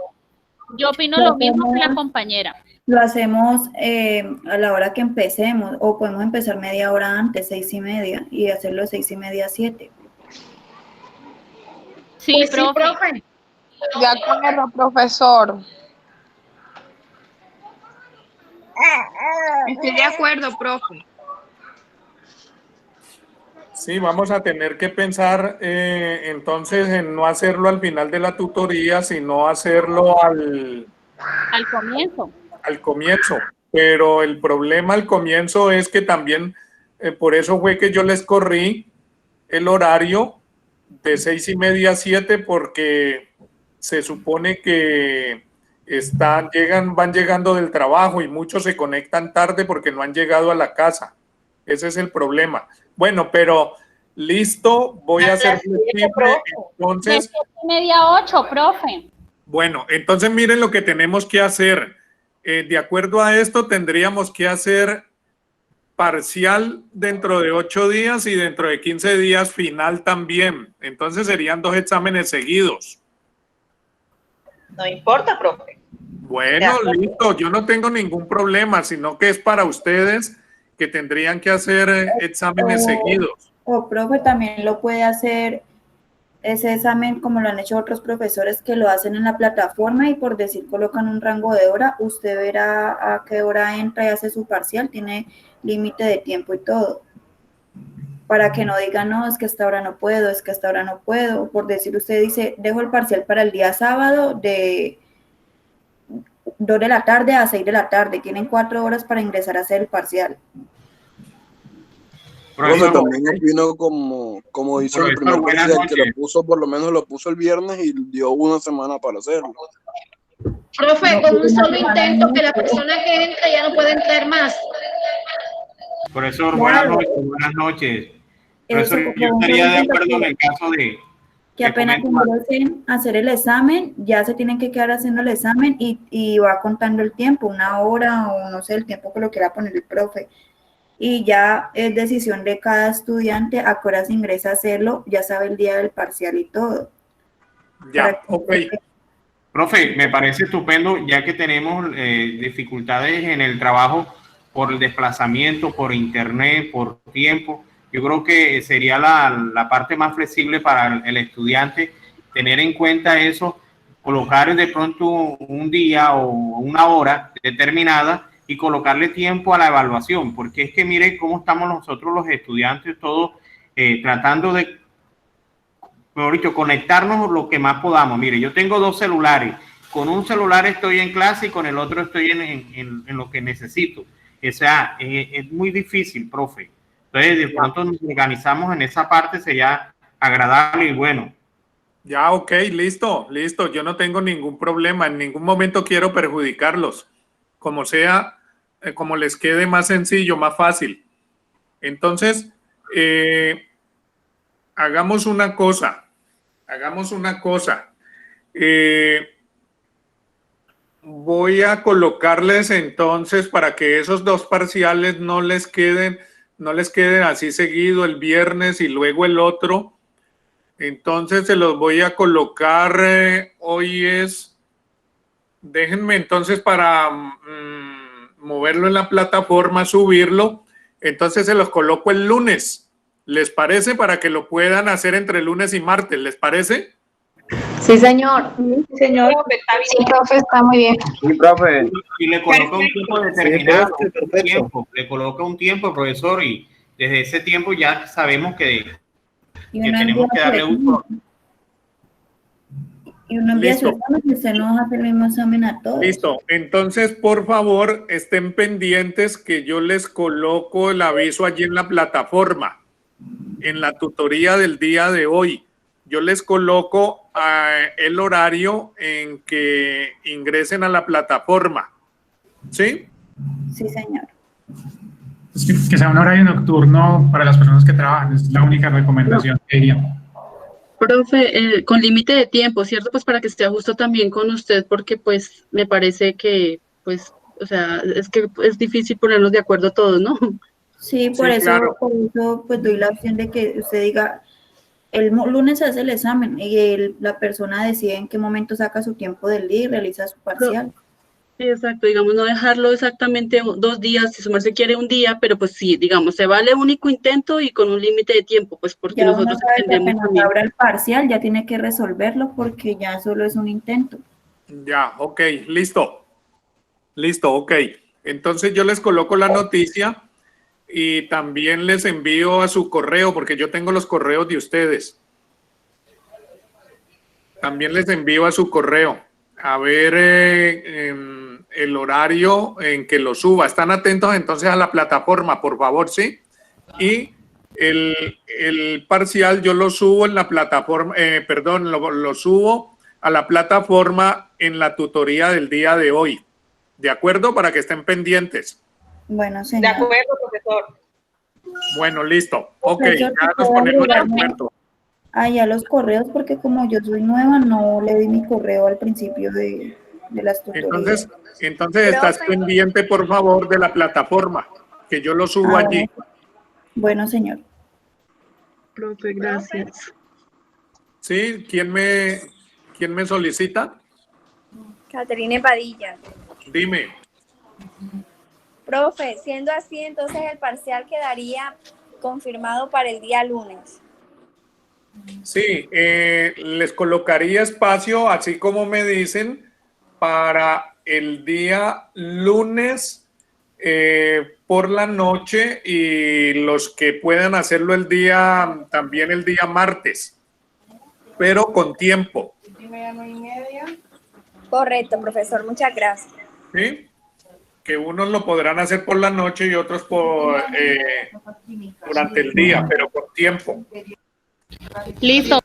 Yo opino lo mismo que la compañera. Lo hacemos a la hora que empecemos, o podemos empezar media hora antes, 6:30, y hacerlo 6:30 a 7. Sí, Pues profe. sí, profe. De acuerdo, profesor. Estoy de acuerdo, profe. Sí, vamos a tener que pensar entonces en no hacerlo al final de la tutoría, sino hacerlo Al comienzo. al comienzo. Pero el problema al comienzo es que también, por eso fue que yo les corrí el horario de 6:30 a 7, porque se supone que van llegando del trabajo y muchos se conectan tarde porque no han llegado a la casa. Ese es el problema. Bueno, pero listo, voy a hacer flexible. Entonces, De 7:30 a 8, profe. bueno, entonces miren lo que tenemos que hacer. De acuerdo a esto, tendríamos que hacer parcial dentro de 8 días y dentro de 15 días final también. Entonces serían 2 exámenes seguidos. No importa, profe. Bueno, listo, yo no tengo ningún problema, sino que es para ustedes que tendrían que hacer exámenes seguidos. O profe, también lo puede hacer ese examen como lo han hecho otros profesores que lo hacen en la plataforma y por decir colocan un rango de hora, usted verá a qué hora entra y hace su parcial, tiene límite de tiempo y todo. Para que no digan, no, es que esta hora no puedo, es que esta hora no puedo. Por decir, usted dice, dejo el parcial para el día sábado de 2 de la tarde a 6 de la tarde. Tienen 4 horas para ingresar a hacer el parcial. Profe, también opino como hizo el primer parcial, que lo puso, por lo menos lo puso el viernes y dio una semana para hacerlo. Profe, con un solo intento que la persona que entra ya no puede entrar más. Profesor, buenas noches, buenas noches. Profesor, yo estaría de acuerdo en el caso de que apenas ingresen a hacer el examen, ya se tienen que quedar haciendo el examen y va contando el tiempo, 1 hora o no sé, el tiempo que lo quiera poner el profe. Y ya es decisión de cada estudiante a qué horas ingresa a hacerlo, ya sabe el día del parcial y todo. Ya, ok. Profe, me parece estupendo, ya que tenemos dificultades en el trabajo por el desplazamiento, por internet, por tiempo. Yo creo que sería la parte más flexible para el estudiante, tener en cuenta eso, colocar de pronto un día o una hora determinada y colocarle tiempo a la evaluación, porque es que mire cómo estamos nosotros los estudiantes todos tratando de, mejor dicho, conectarnos lo que más podamos. Mire, yo tengo 2 celulares con un celular estoy en clase y con el otro estoy en lo que necesito. O sea, es muy difícil, profe. Entonces, de pronto nos organizamos en esa parte, sería agradable y bueno. Ya, ok, listo. Yo no tengo ningún problema. En ningún momento quiero perjudicarlos. Como sea, como les quede más sencillo, más fácil. Entonces, hagamos una cosa. Voy a colocarles entonces para que esos dos parciales no les queden así seguido el viernes y luego el otro. Entonces se los voy a colocar, hoy es, déjenme entonces para moverlo en la plataforma, subirlo. Entonces se los coloco el lunes. ¿Les parece? Para que lo puedan hacer entre lunes y martes. ¿Les parece? Sí, señor. Sí, señor. Sí, profe, está muy bien. Sí, profe. Y le coloca un tiempo determinado, le coloca un tiempo, profesor, y desde ese tiempo ya sabemos que tenemos que darle uso. Y uno envía su examen y usted no hace el mismo examen a todos. Listo. Entonces, por favor, estén pendientes que yo les coloco el aviso allí en la plataforma, en la tutoría del día de hoy. Yo les coloco el horario en que ingresen a la plataforma. ¿Sí? Sí, señor. Que sea un horario nocturno para las personas que trabajan, es la única recomendación que diría. Profe, con límite de tiempo, ¿cierto? Pues para que esté justo también con usted, porque pues me parece que, pues, o sea, es que es difícil ponernos de acuerdo todos, ¿no? Sí, por eso pues doy la opción de que usted diga, el lunes hace el examen y la persona decide en qué momento saca su tiempo del día y realiza su parcial. Sí, exacto, digamos, no dejarlo exactamente 2 días, si su merced quiere un día, pero pues sí, digamos, se vale único intento y con un límite de tiempo, pues porque ya nosotros entendemos también. Ahora el parcial ya tiene que resolverlo porque ya solo es un intento. Ya, ok, listo, ok. Entonces yo les coloco la noticia y también les envío a su correo, porque yo tengo los correos de ustedes. También les envío a su correo. A ver el horario en que lo suba. Están atentos entonces a la plataforma, por favor, ¿sí? Y el parcial yo lo subo en la plataforma, lo subo a la plataforma en la tutoría del día de hoy. ¿De acuerdo? Para que estén pendientes. Bueno, señor. De acuerdo, profesor. Bueno, listo. Ok, Profesor, ya nos ponemos de acuerdo. Ya los correos, porque como yo soy nueva, no le di mi correo al principio de las tutorías. Entonces estás pendiente, por favor, de la plataforma, que yo lo subo allí. Bueno, señor. Profe, gracias. ¿Sí? ¿Quién me solicita? Caterine Padilla. Dime. Profe, siendo así, entonces el parcial quedaría confirmado para el día lunes. Sí, les colocaría espacio, así como me dicen, para el día lunes por la noche y los que puedan hacerlo también el día martes, pero con tiempo. Correcto, profesor, muchas gracias. ¿Sí? Que unos lo podrán hacer por la noche y otros durante el día, pero con tiempo. Listo.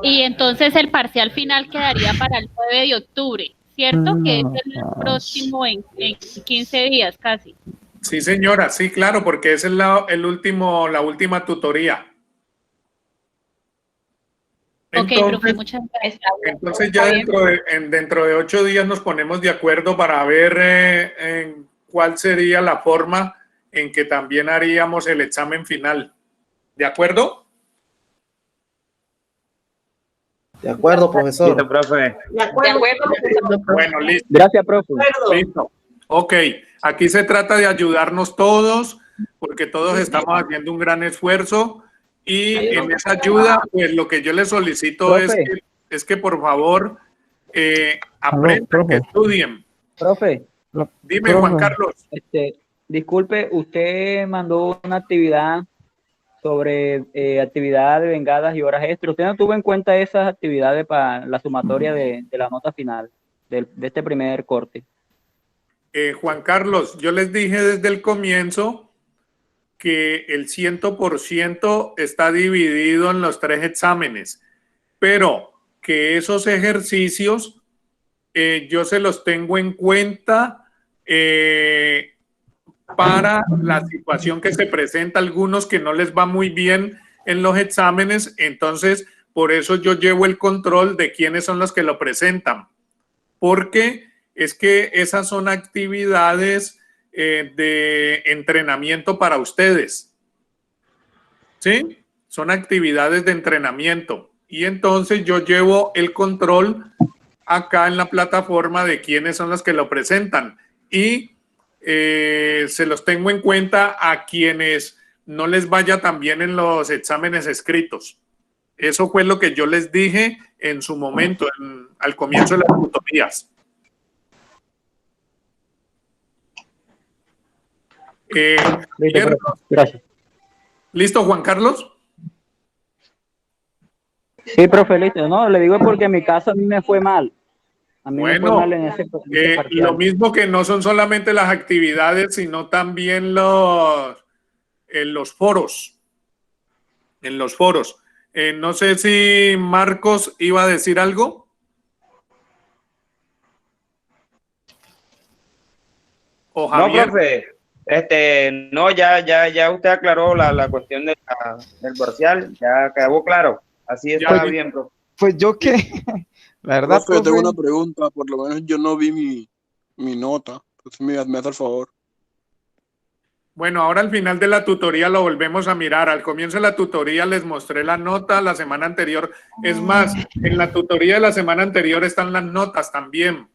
Y entonces el parcial final quedaría para el 9 de octubre, ¿cierto? Que es el próximo en 15 días casi. Sí, señora, sí, claro, porque esa es la última tutoría. Entonces, ok, profe, muchas gracias. Entonces ya dentro de 8 días nos ponemos de acuerdo para ver cuál sería la forma en que también haríamos el examen final. ¿De acuerdo? De acuerdo, profesor. Listo, profe. De acuerdo, profesor. Bueno, listo. Gracias, profe. Listo. Ok, aquí se trata de ayudarnos todos, porque todos estamos haciendo un gran esfuerzo y en esa ayuda, pues lo que yo les solicito es que por favor aprendan, que estudien. Profe. Dime, Juan Carlos. Disculpe, usted mandó una actividad sobre actividad de vengadas y horas extras. ¿Usted no tuvo en cuenta esas actividades para la sumatoria de la nota final? de este primer corte. Juan Carlos, yo les dije desde el comienzo que el 100% está dividido en los 3 exámenes, pero que esos ejercicios yo se los tengo en cuenta para la situación que se presenta, algunos que no les va muy bien en los exámenes, entonces por eso yo llevo el control de quiénes son los que lo presentan, porque es que esas son actividades de entrenamiento para ustedes, ¿sí? Son actividades de entrenamiento y entonces yo llevo el control acá en la plataforma de quiénes son los que lo presentan y se los tengo en cuenta a quienes no les vaya tan bien en los exámenes escritos. Eso fue lo que yo les dije en su momento, al comienzo de las tutorías. Gracias. ¿Listo, Juan Carlos? Sí, profe, listo. No, le digo porque en mi caso a mí me fue mal. A mí me fue Bueno, mal en ese parcial. lo mismo que no son solamente las actividades, sino también los foros. En los foros. No sé si Marcos iba a decir algo. O Javier. No, profe, no, ya usted aclaró la cuestión del parcial, ya quedó claro. Así está bien, profe. Pues yo que, la verdad, profe, tengo una pregunta, por lo menos yo no vi mi nota, entonces me hace el favor. Bueno, ahora al final de la tutoría lo volvemos a mirar. Al comienzo de la tutoría les mostré la nota la semana anterior. Es más, en la tutoría de la semana anterior están las notas también.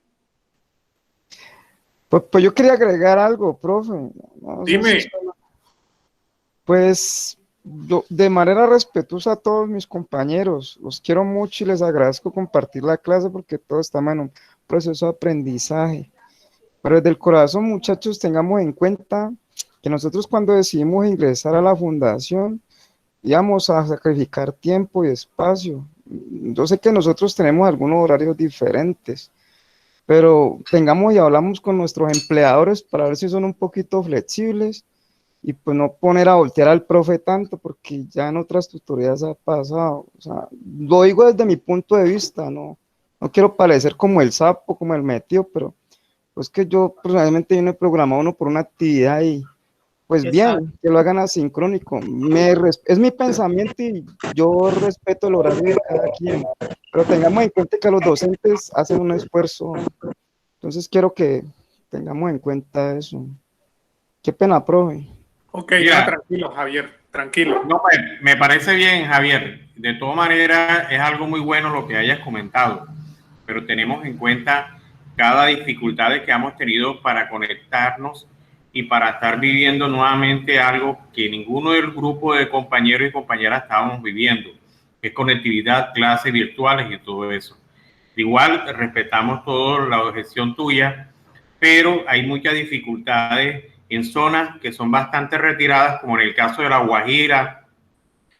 Pues yo quería agregar algo, profe. No sé Dime. Pues yo, de manera respetuosa a todos mis compañeros, los quiero mucho y les agradezco compartir la clase porque todos estamos en un proceso de aprendizaje. Pero desde el corazón, muchachos, tengamos en cuenta que nosotros cuando decidimos ingresar a la fundación íbamos a sacrificar tiempo y espacio. Yo sé que nosotros tenemos algunos horarios diferentes, pero tengamos y hablamos con nuestros empleadores para ver si son un poquito flexibles y pues no poner a voltear al profe tanto, porque ya en otras tutorías ha pasado. O sea, lo digo desde mi punto de vista, no quiero parecer como el sapo, como el metido, pero pues que yo personalmente no he programado uno por una actividad y pues bien, que lo hagan asincrónico. Es mi pensamiento y yo respeto el horario de cada quien, pero tengamos en cuenta que los docentes hacen un esfuerzo. Entonces quiero que tengamos en cuenta eso. Qué pena, profe. Ok, ya, tranquilo, Javier, tranquilo. No, me parece bien, Javier. De todas maneras, es algo muy bueno lo que hayas comentado, pero tenemos en cuenta cada dificultad que hemos tenido para conectarnos y para estar viviendo nuevamente algo que ninguno del grupo de compañeros y compañeras estábamos viviendo, que es conectividad, clases virtuales y todo eso. Igual respetamos toda la objeción tuya, pero hay muchas dificultades en zonas que son bastante retiradas, como en el caso de La Guajira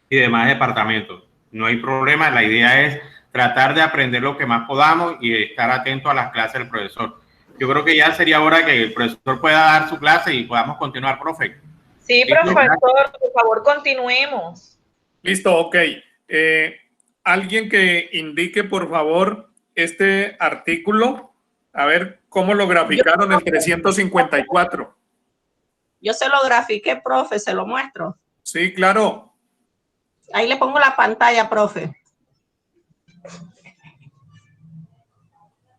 y demás departamentos. No hay problema, la idea es tratar de aprender lo que más podamos y estar atento a las clases del profesor. Yo creo que ya sería hora que el profesor pueda dar su clase y podamos continuar, profe. Sí, profesor, por favor, continuemos. Listo, ok. Alguien que indique, por favor, este artículo, a ver cómo lo graficaron el 354. Yo se lo grafiqué, profe, se lo muestro. Sí, claro. Ahí le pongo la pantalla, profe.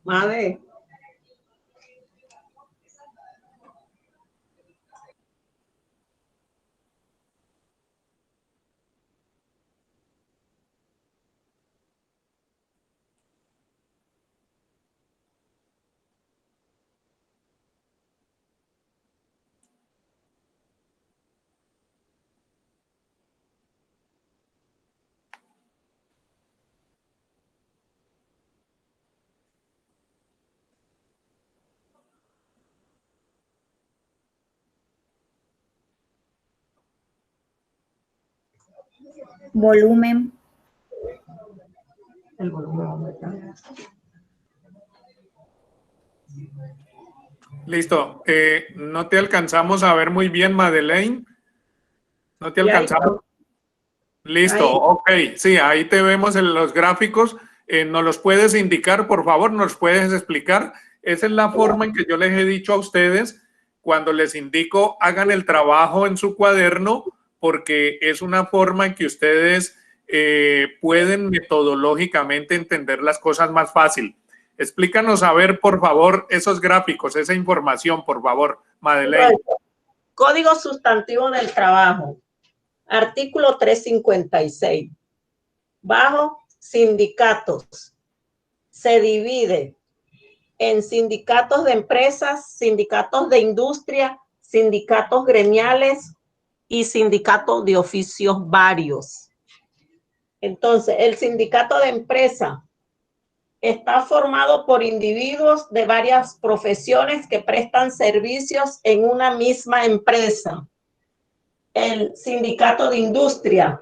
Madre. Volumen. El volumen. Listo. No te alcanzamos a ver muy bien, Madeleine. No te alcanzamos. Listo, ok. Sí, ahí te vemos en los gráficos. ¿Nos los puedes indicar, por favor? ¿Nos puedes explicar? Esa es la forma en que yo les he dicho a ustedes cuando les indico hagan el trabajo en su cuaderno, porque es una forma en que ustedes pueden metodológicamente entender las cosas más fácil. Explícanos, a ver, por favor, esos gráficos, esa información, por favor, Madeleine. Código sustantivo del trabajo. Artículo 356. Bajo sindicatos. Se divide en sindicatos de empresas, sindicatos de industria, sindicatos gremiales y sindicatos de oficios varios. Entonces, el sindicato de empresa está formado por individuos de varias profesiones que prestan servicios en una misma empresa. El sindicato de industria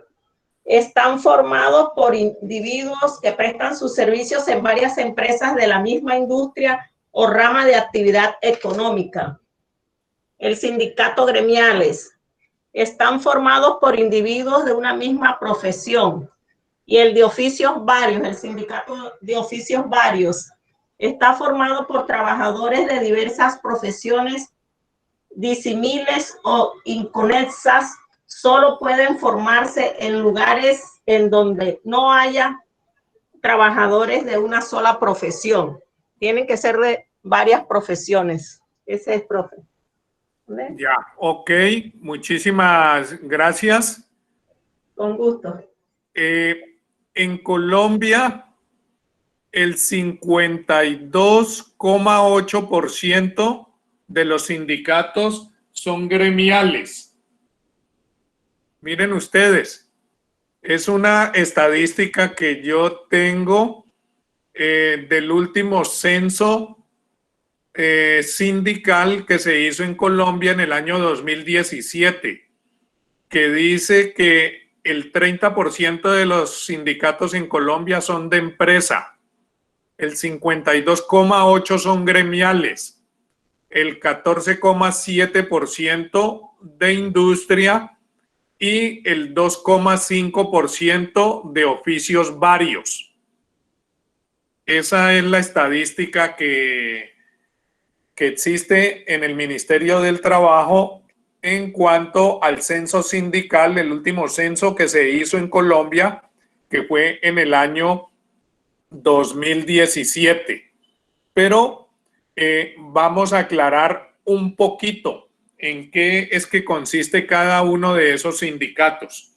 están formados por individuos que prestan sus servicios en varias empresas de la misma industria o rama de actividad económica. El sindicato gremiales están formados por individuos de una misma profesión. Y el de oficios varios, el sindicato de oficios varios, está formado por trabajadores de diversas profesiones disímiles o inconexas. Solo pueden formarse en lugares en donde no haya trabajadores de una sola profesión. Tienen que ser de varias profesiones. Ese es, profe. ¿Vale? Ya, ok. Muchísimas gracias. Con gusto. En Colombia, el 52,8% de los sindicatos son gremiales. Miren ustedes, es una estadística que yo tengo del último censo sindical que se hizo en Colombia en el año 2017, que dice que el 30% de los sindicatos en Colombia son de empresa, el 52,8% son gremiales, el 14,7% de industria y el 2,5% de oficios varios. Esa es la estadística que existe en el Ministerio del Trabajo en cuanto al censo sindical, el último censo que se hizo en Colombia, que fue en el año 2017. Pero vamos a aclarar un poquito en qué es que consiste cada uno de esos sindicatos.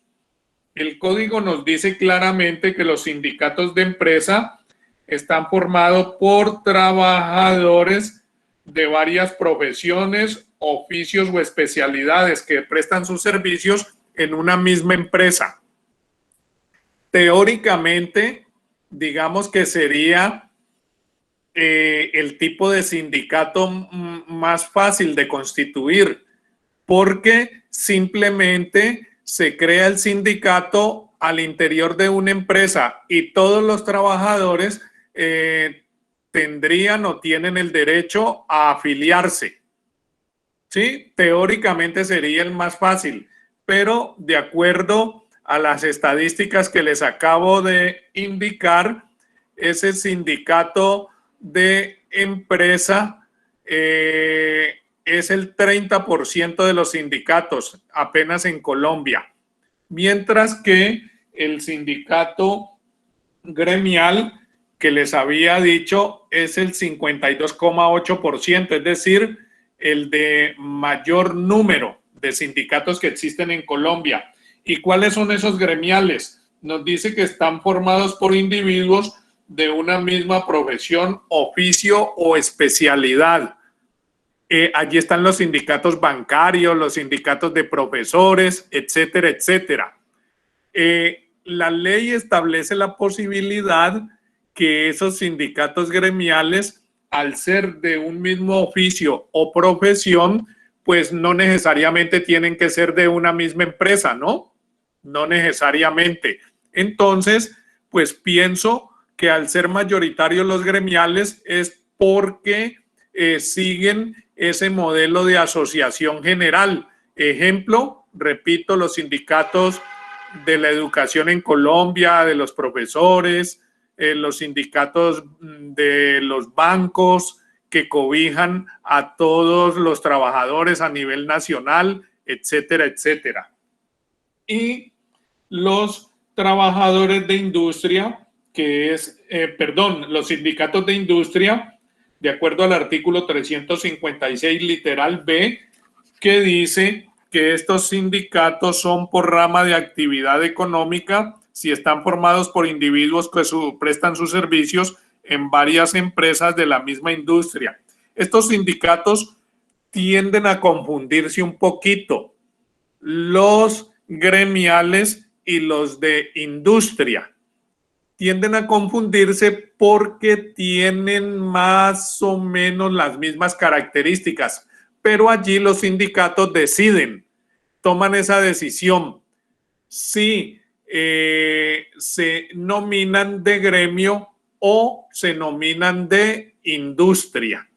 El código nos dice claramente que los sindicatos de empresa están formados por trabajadores de varias profesiones, oficios o especialidades que prestan sus servicios en una misma empresa. Teóricamente, digamos que sería el tipo de sindicato más fácil de constituir, porque simplemente se crea el sindicato al interior de una empresa y todos los trabajadores tendrían o tienen el derecho a afiliarse. Sí, teóricamente sería el más fácil, pero de acuerdo a las estadísticas que les acabo de indicar, ese sindicato de empresa es el 30% de los sindicatos apenas en Colombia, mientras que el sindicato gremial que les había dicho es el 52,8%, es decir, el de mayor número de sindicatos que existen en Colombia. ¿Y cuáles son esos gremiales? Nos dice que están formados por individuos de una misma profesión, oficio o especialidad. Allí están los sindicatos bancarios, los sindicatos de profesores, etcétera, etcétera. La ley establece la posibilidad que esos sindicatos gremiales, al ser de un mismo oficio o profesión, pues no necesariamente tienen que ser de una misma empresa, ¿no? No necesariamente. Entonces, pues pienso que al ser mayoritarios los gremiales es porque siguen ese modelo de asociación general. Ejemplo, repito, los sindicatos de la educación en Colombia, de los profesores, los sindicatos de los bancos que cobijan a todos los trabajadores a nivel nacional, etcétera, etcétera. Y los trabajadores de industria, que es, los sindicatos de industria, de acuerdo al artículo 356, literal B, que dice que estos sindicatos son por rama de actividad económica si están formados por individuos que prestan sus servicios en varias empresas de la misma industria. Estos sindicatos tienden a confundirse un poquito, los gremiales y los de industria. Tienden a confundirse porque tienen más o menos las mismas características, pero allí los sindicatos deciden, toman esa decisión. Si se nominan de gremio o se nominan de industria.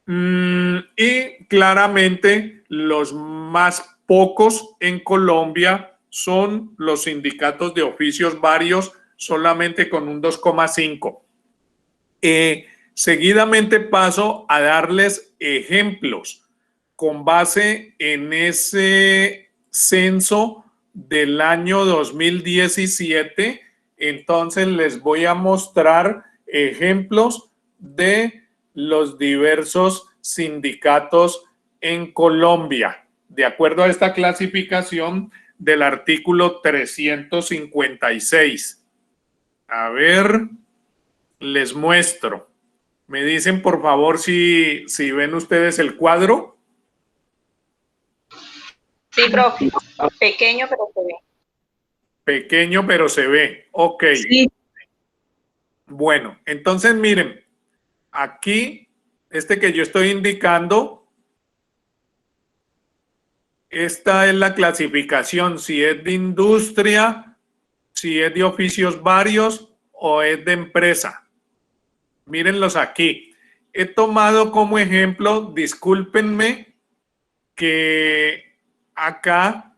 Y claramente los más pocos en Colombia son los sindicatos de oficios varios, solamente con un 2,5. Seguidamente paso a darles ejemplos con base en ese censo del año 2017. Entonces les voy a mostrar ejemplos de los diversos sindicatos en Colombia, de acuerdo a esta clasificación del artículo 356. A ver, les muestro. Me dicen, por favor, si ven ustedes el cuadro. Sí, profe. Pequeño, pero se ve. Pequeño, pero se ve. Ok. Sí. Bueno, entonces miren, aquí, que yo estoy indicando, esta es la clasificación, si es de industria, si es de oficios varios o es de empresa. Mírenlos aquí. He tomado como ejemplo, discúlpenme, que acá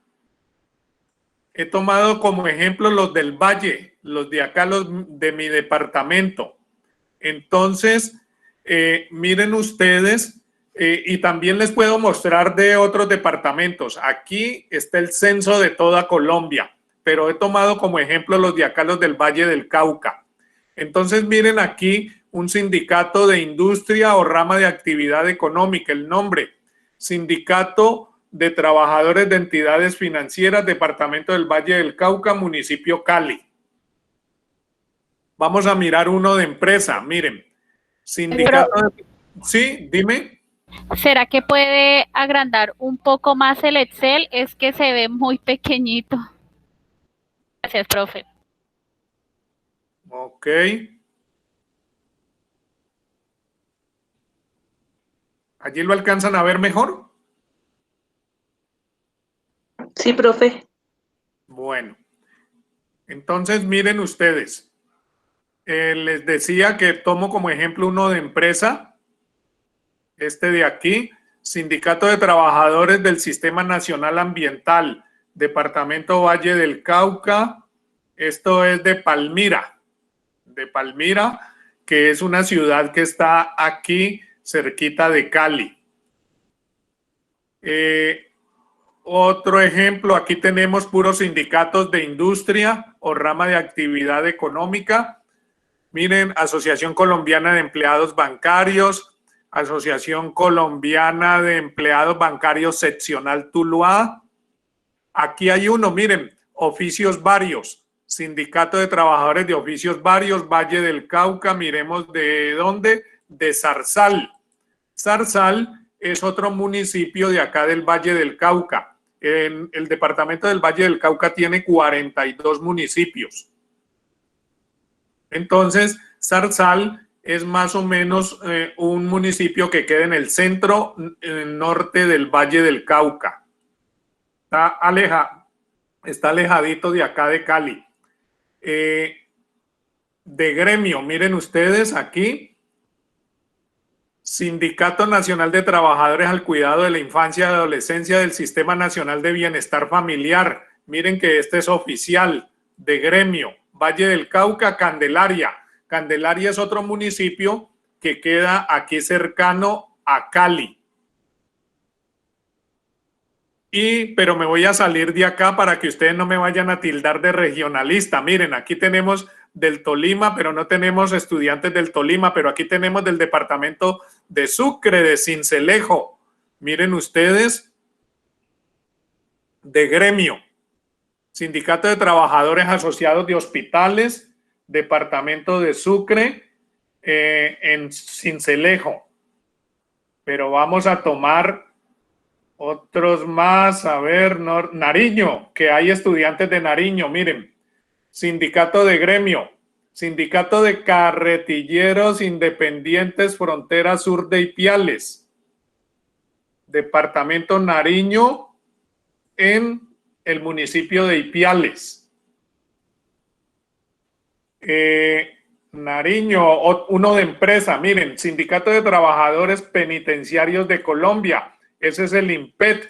he tomado como ejemplo los del Valle, los de acá, los de mi departamento. Entonces, miren ustedes, y también les puedo mostrar de otros departamentos. Aquí está el censo de toda Colombia, pero he tomado como ejemplo los de acá, los del Valle del Cauca. Entonces, miren aquí un sindicato de industria o rama de actividad económica, el nombre, Sindicato de Trabajadores de Entidades Financieras, Departamento del Valle del Cauca, Municipio Cali. Vamos a mirar uno de empresa, miren. Sindicato de... Sí, dime. ¿Será que puede agrandar un poco más el Excel? Es que se ve muy pequeñito. Gracias, profe. Ok. ¿Allí lo alcanzan a ver mejor? Sí, profe. Bueno, entonces miren ustedes. Les decía que tomo como ejemplo uno de empresa, de aquí, Sindicato de Trabajadores del Sistema Nacional Ambiental, Departamento Valle del Cauca. Esto es de Palmira, que es una ciudad que está aquí cerquita de Cali. Otro ejemplo, aquí tenemos puros sindicatos de industria o rama de actividad económica. Miren, Asociación Colombiana de Empleados Bancarios, Asociación Colombiana de Empleados Bancarios Seccional Tuluá. Aquí hay uno, miren, oficios varios, Sindicato de Trabajadores de Oficios Varios, Valle del Cauca, miremos de dónde, de Zarzal. Zarzal es otro municipio de acá del Valle del Cauca. En el departamento del Valle del Cauca tiene 42 municipios. Entonces, Zarzal es más o menos un municipio que queda en el centro norte del Valle del Cauca. Está alejadito de acá de Cali. De gremio, miren ustedes aquí, Sindicato Nacional de Trabajadores al Cuidado de la Infancia y Adolescencia del Sistema Nacional de Bienestar Familiar. Miren que este es oficial, de gremio. Valle del Cauca, Candelaria. Candelaria es otro municipio que queda aquí cercano a Cali. Pero me voy a salir de acá para que ustedes no me vayan a tildar de regionalista. Miren, aquí tenemos del Tolima, pero no tenemos estudiantes del Tolima, pero aquí tenemos del departamento de Sucre, de Sincelejo. Miren ustedes, de gremio. Sindicato de Trabajadores Asociados de Hospitales, departamento de Sucre, en Sincelejo. Pero vamos a tomar otros más, a ver, Nariño, que hay estudiantes de Nariño, miren, sindicato de gremio, sindicato de carretilleros independientes frontera sur de Ipiales, departamento Nariño, en el municipio de Ipiales. Nariño, uno de empresa, miren, sindicato de trabajadores penitenciarios de Colombia. Ese es el IMPET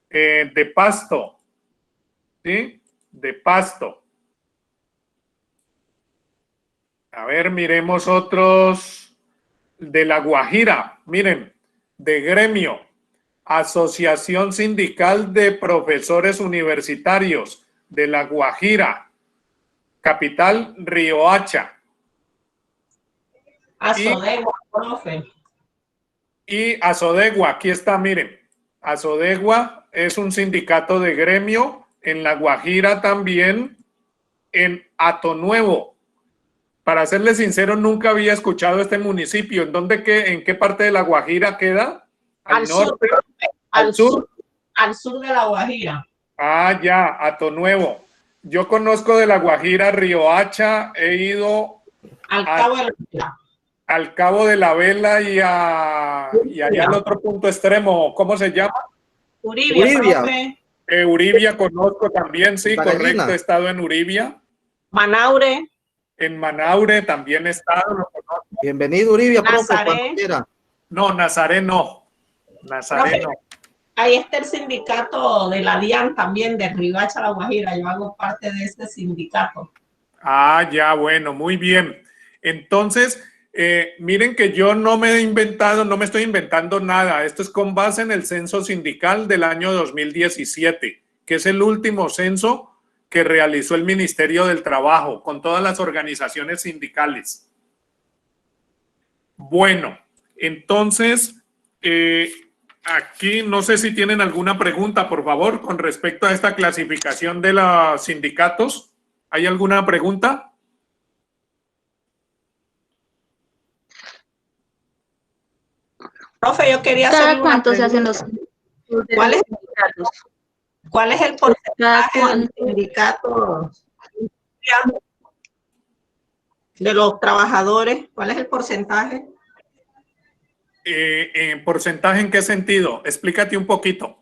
de Pasto, ¿sí? De Pasto. A ver, miremos otros de La Guajira. Miren, de gremio, Asociación Sindical de Profesores Universitarios de La Guajira, capital Riohacha. Azodegua, profe. Y Azodegua, aquí está, miren, Azodegua es un sindicato de gremio en La Guajira también, en Atonuevo. Para serles sincero, nunca había escuchado este municipio. ¿En qué parte de La Guajira queda? ¿Al norte? ¿Al sur? Al sur de La Guajira. Ah, ya, Atonuevo. Yo conozco de La Guajira, Riohacha, he ido al Cabo de la Vela. Al Cabo de la Vela y allá al otro punto extremo, ¿cómo se llama? Uribia. Uribia conozco también, sí, Barallina. correcto, he estado en Uribia. Manaure. En Manaure también he estado, lo conozco. Bienvenido, Uribia, profe, Nazaré. cuando quiera. No, Nazaré no. Nazaré Profe, no. ahí está el sindicato de la DIAN también, de Riohacha, La Guajira. Yo hago parte de este sindicato. Ah, ya, bueno, muy bien. Entonces, miren que yo no me estoy inventando nada. Esto es con base en el censo sindical del año 2017, que es el último censo que realizó el Ministerio del Trabajo con todas las organizaciones sindicales. Bueno, entonces, aquí no sé si tienen alguna pregunta, por favor, con respecto a esta clasificación de los sindicatos. ¿Hay alguna pregunta? Profe, yo quería ¿Cada hacer una cuánto se hacen pregunta. los sindicatos? ¿Cuál es el porcentaje de los sindicatos de los trabajadores? ¿Cuál es el porcentaje? ¿Porcentaje en qué sentido? Explícate un poquito.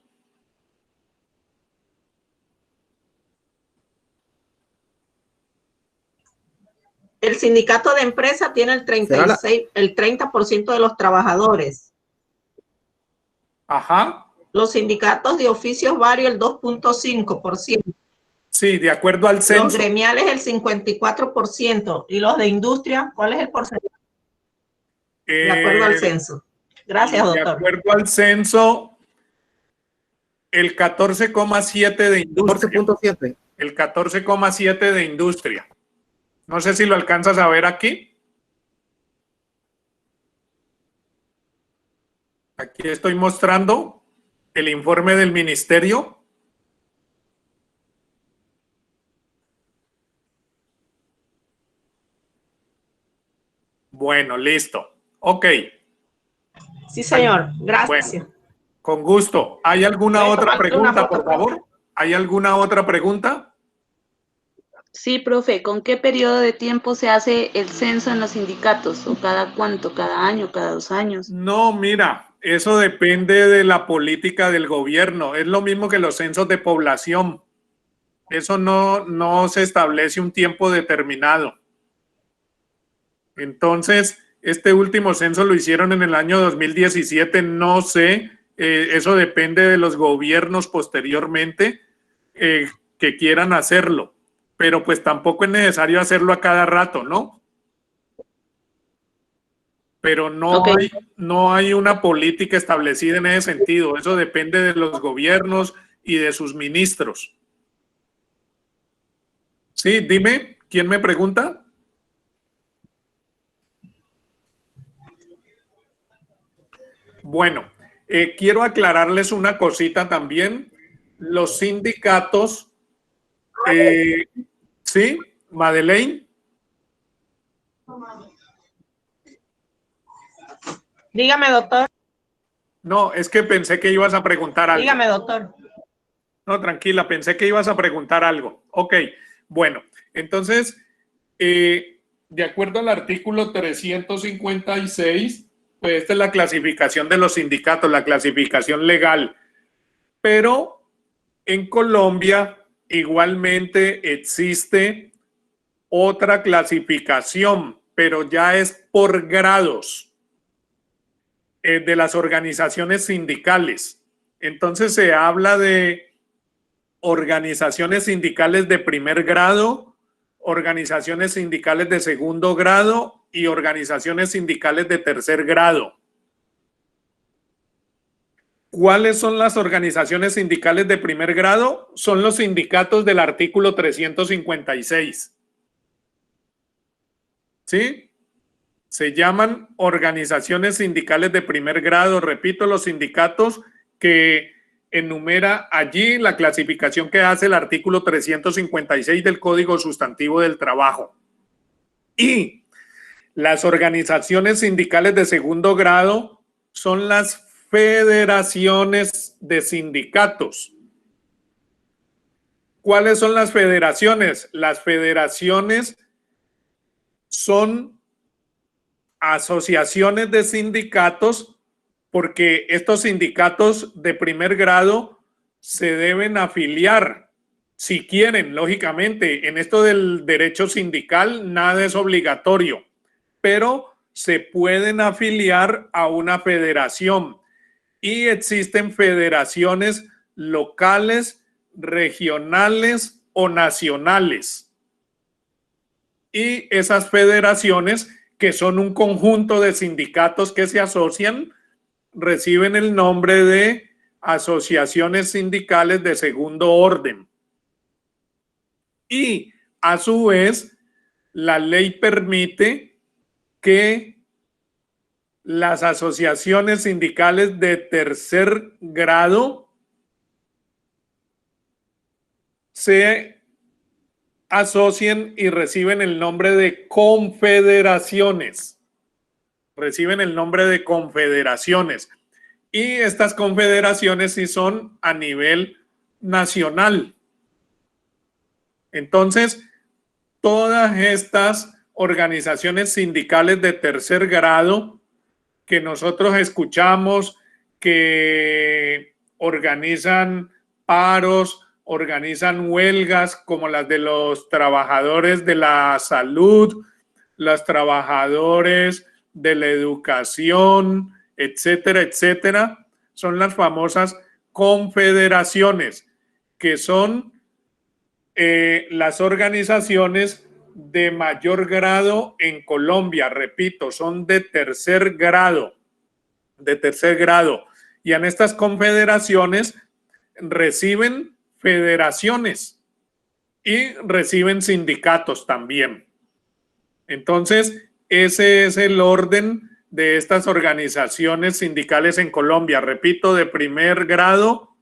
El sindicato de empresa tiene el 30% de los trabajadores. Ajá. Los sindicatos de oficios varios el 2.5%. Sí, de acuerdo al censo. Los gremiales el 54%. ¿Y los de industria? ¿Cuál es el porcentaje? De acuerdo al censo. Gracias, doctor. De acuerdo al censo, el 14,7 de industria. 14.7. El 14,7 de industria. No sé si lo alcanzas a ver aquí. Aquí estoy mostrando el informe del ministerio. Bueno, listo. Ok. Sí, señor. Gracias. Bueno, con gusto. ¿Hay alguna ¿Puede otra tomarte una pregunta, foto, por favor? ¿Hay alguna otra pregunta? Sí, profe, ¿con qué periodo de tiempo se hace el censo en los sindicatos? ¿O cada cuánto? ¿Cada año? ¿Cada 2 años? No, mira, eso depende de la política del gobierno. Es lo mismo que los censos de población. Eso no se establece un tiempo determinado. Entonces, Este último censo lo hicieron en el año 2017, no sé, eso depende de los gobiernos posteriormente que quieran hacerlo, pero pues tampoco es necesario hacerlo a cada rato, ¿no? Pero no hay una política establecida en ese sentido, eso depende de los gobiernos y de sus ministros. Sí, dime, ¿quién me pregunta? Bueno, quiero aclararles una cosita también. Los sindicatos, ¿sí? Madeleine. Dígame, doctor. No, es que pensé que ibas a preguntar algo. Dígame, doctor. No, tranquila, pensé que ibas a preguntar algo. Ok, bueno, entonces, de acuerdo al artículo 356, pues esta es la clasificación de los sindicatos, la clasificación legal. Pero en Colombia igualmente existe otra clasificación, pero ya es por grados de las organizaciones sindicales. Entonces se habla de organizaciones sindicales de primer grado, organizaciones sindicales de segundo grado y organizaciones sindicales de tercer grado. ¿Cuáles son las organizaciones sindicales de primer grado? Son los sindicatos del artículo 356. ¿Sí? Se llaman organizaciones sindicales de primer grado. Repito, los sindicatos que enumera allí la clasificación que hace el artículo 356 del Código Sustantivo del Trabajo. Y las organizaciones sindicales de segundo grado son las federaciones de sindicatos. ¿Cuáles son las federaciones? Las federaciones son asociaciones de sindicatos porque estos sindicatos de primer grado se deben afiliar si quieren, lógicamente. En esto del derecho sindical nada es obligatorio, pero se pueden afiliar a una federación y existen federaciones locales, regionales o nacionales. Y esas federaciones, que son un conjunto de sindicatos que se asocian, reciben el nombre de asociaciones sindicales de segundo orden. Y a su vez, la ley permite que las asociaciones sindicales de tercer grado se asocien y reciben el nombre de confederaciones. Reciben el nombre de confederaciones. Y estas confederaciones sí son a nivel nacional. Entonces, todas estas organizaciones sindicales de tercer grado que nosotros escuchamos, que organizan paros, organizan huelgas como las de los trabajadores de la salud, los trabajadores de la educación, etcétera, etcétera, son las famosas confederaciones, que son las organizaciones de mayor grado en Colombia. Repito, son de tercer grado, y en estas confederaciones reciben federaciones y reciben sindicatos también. Entonces, ese es el orden de estas organizaciones sindicales en Colombia. Repito, de primer grado,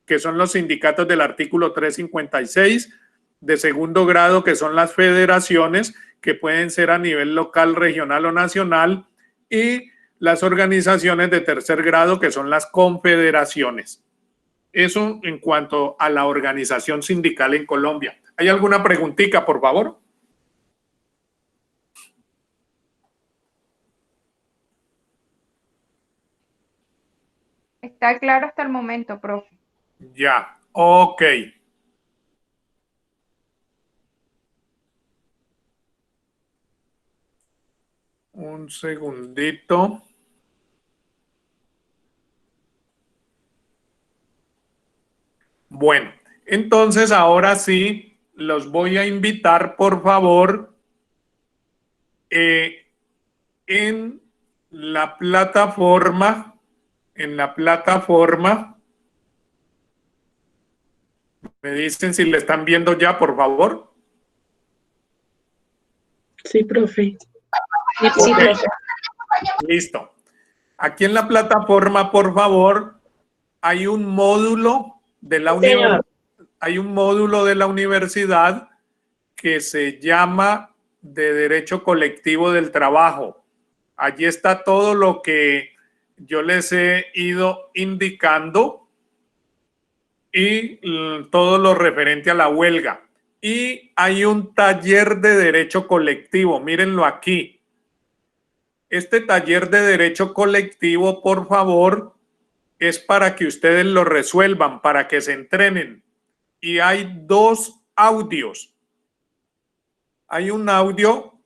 que son los sindicatos del artículo 356, de segundo grado, que son las federaciones, que pueden ser a nivel local, regional o nacional, y las organizaciones de tercer grado, que son las confederaciones. Eso en cuanto a la organización sindical en Colombia. ¿Hay alguna preguntita, por favor? Está claro hasta el momento, profe. Ya, ok. Un segundito. Bueno, entonces ahora sí los voy a invitar, por favor, en la plataforma, me dicen si le están viendo ya, por favor. Sí, profe. Sí, profe. Listo. Aquí en la plataforma, por favor, hay un módulo de la universidad. Hay un módulo de la universidad que se llama de Derecho Colectivo del Trabajo. Allí está todo lo que yo les he ido indicando y todo lo referente a la huelga. Y hay un taller de Derecho Colectivo, mírenlo aquí. Este taller de Derecho Colectivo, por favor, es para que ustedes lo resuelvan, para que se entrenen. Y hay 2 audios. Hay un audio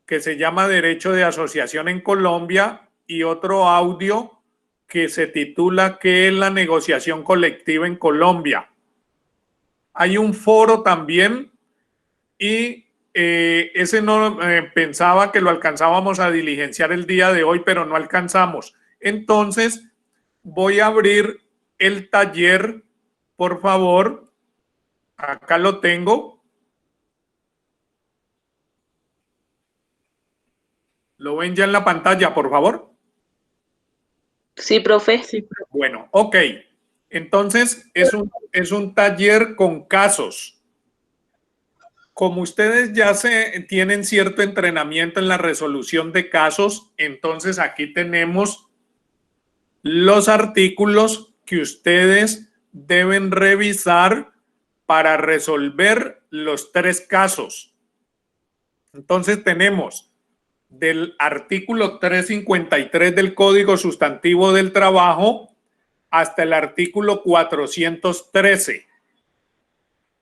que se llama Derecho de Asociación en Colombia y otro audio que se titula ¿Qué es la negociación colectiva en Colombia? Hay un foro también y ese no pensaba que lo alcanzábamos a diligenciar el día de hoy, pero no alcanzamos. Entonces voy a abrir el taller, por favor. Acá lo tengo. ¿Lo ven ya en la pantalla, por favor? Sí, profe. Bueno, ok. Entonces, es un taller con casos. Como ustedes ya tienen cierto entrenamiento en la resolución de casos, entonces aquí tenemos los artículos que ustedes deben revisar para resolver los 3 casos. Entonces tenemos del artículo 353 del Código Sustantivo del Trabajo hasta el artículo 413.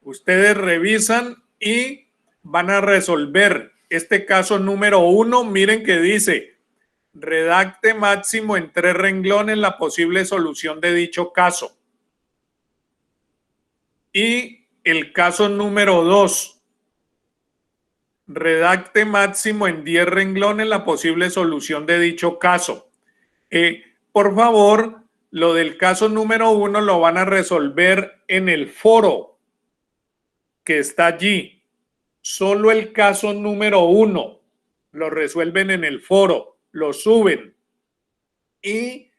Ustedes revisan y van a resolver este caso número 1. Miren que dice, redacte máximo en 3 renglones la posible solución de dicho caso. Y el caso número 2, redacte máximo en 10 renglones la posible solución de dicho caso. Por favor, lo del caso número 1 lo van a resolver en el foro que está allí. Solo el caso número 1 lo resuelven en el foro, lo suben. Y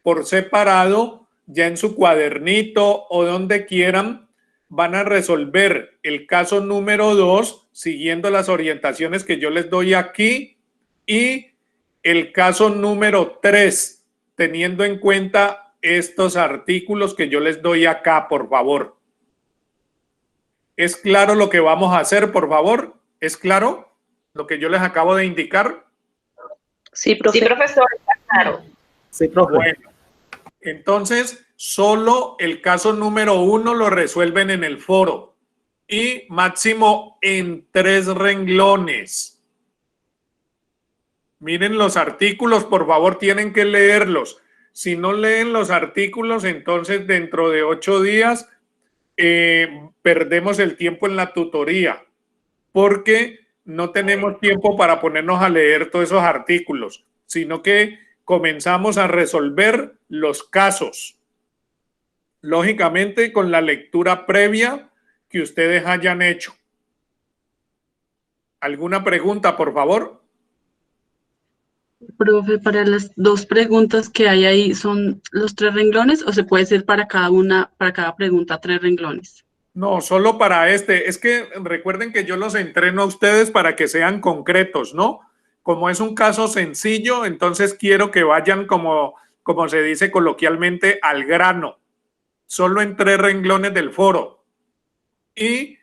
por separado, ya en su cuadernito o donde quieran, van a resolver el caso número 2 siguiendo las orientaciones que yo les doy aquí y el caso número 3 teniendo en cuenta estos artículos que yo les doy acá, por favor. ¿Es claro lo que vamos a hacer, por favor? ¿Es claro lo que yo les acabo de indicar? Sí, profe. Sí, profesor, está claro. Sí, profe. Bueno, entonces solo el caso número 1 lo resuelven en el foro y máximo en 3 renglones. Miren los artículos, por favor, tienen que leerlos. Si no leen los artículos, entonces dentro de 8 días perdemos el tiempo en la tutoría porque no tenemos tiempo para ponernos a leer todos esos artículos, sino que comenzamos a resolver los casos. Lógicamente, con la lectura previa que ustedes hayan hecho. ¿Alguna pregunta, por favor? Profe, para las 2 preguntas que hay ahí, ¿son los 3 renglones o se puede ser para cada pregunta 3 renglones? No, solo para este. Es que recuerden que yo los entreno a ustedes para que sean concretos, ¿no? Como es un caso sencillo, entonces quiero que vayan como se dice coloquialmente, al grano. Solo en 3 renglones del foro. Y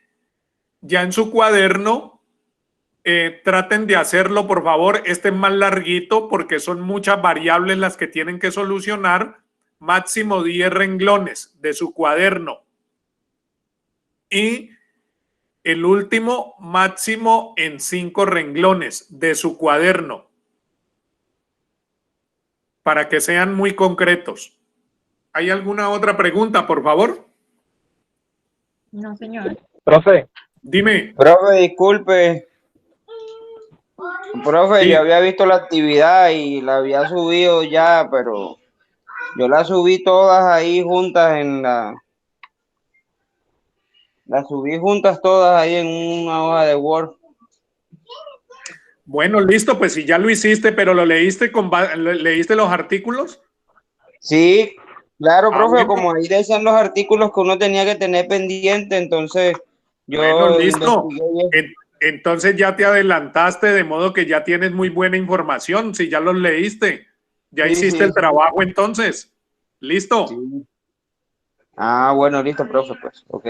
ya en su cuaderno, traten de hacerlo, por favor. Este es más larguito porque son muchas variables las que tienen que solucionar. Máximo 10 renglones de su cuaderno. Y el último máximo en 5 renglones de su cuaderno. para que sean muy concretos. ¿Hay alguna otra pregunta, por favor? No, señor. Profe. Dime. Profe, disculpe. Profe, Sí. yo había visto la actividad y la había subido ya, pero yo la subí todas ahí juntas en las subí juntas todas ahí en una hoja de Word. Bueno, listo, pues si ya lo hiciste, pero lo leíste ¿leíste los artículos? Sí, claro, profe, bueno. como ahí decían los artículos que uno tenía que tener pendiente, entonces yo Bueno, listo. investigué bien. Entonces ya te adelantaste, de modo que ya tienes muy buena información, si ya los leíste. Ya Sí, hiciste sí, el sí. trabajo entonces. ¿Listo? Sí. Ah, bueno, listo, profe, pues, ok.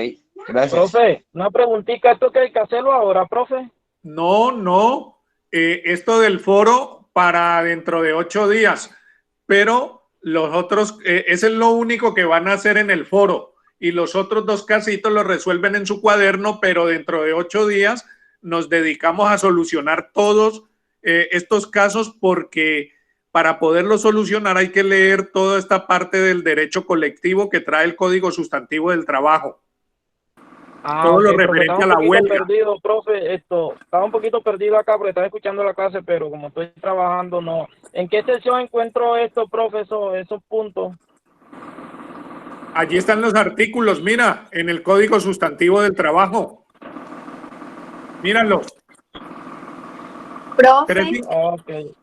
Gracias. Profe, una preguntita, ¿esto que hay que hacerlo ahora, profe? No. Esto del foro para dentro de 8 días, pero los otros, ese es lo único que van a hacer en el foro, y los otros 2 casitos los resuelven en su cuaderno, pero dentro de 8 días nos dedicamos a solucionar todos estos casos, porque para poderlo solucionar hay que leer toda esta parte del derecho colectivo que trae el Código Sustantivo del Trabajo. Todo lo referente a la huelga. Perdido, profe, estaba un poquito perdido acá porque estaba escuchando la clase, pero como estoy trabajando, no. ¿En qué sección encuentro esto, profe, esos puntos? Allí están los artículos, mira, en el Código Sustantivo del Trabajo. Míralos. Profe.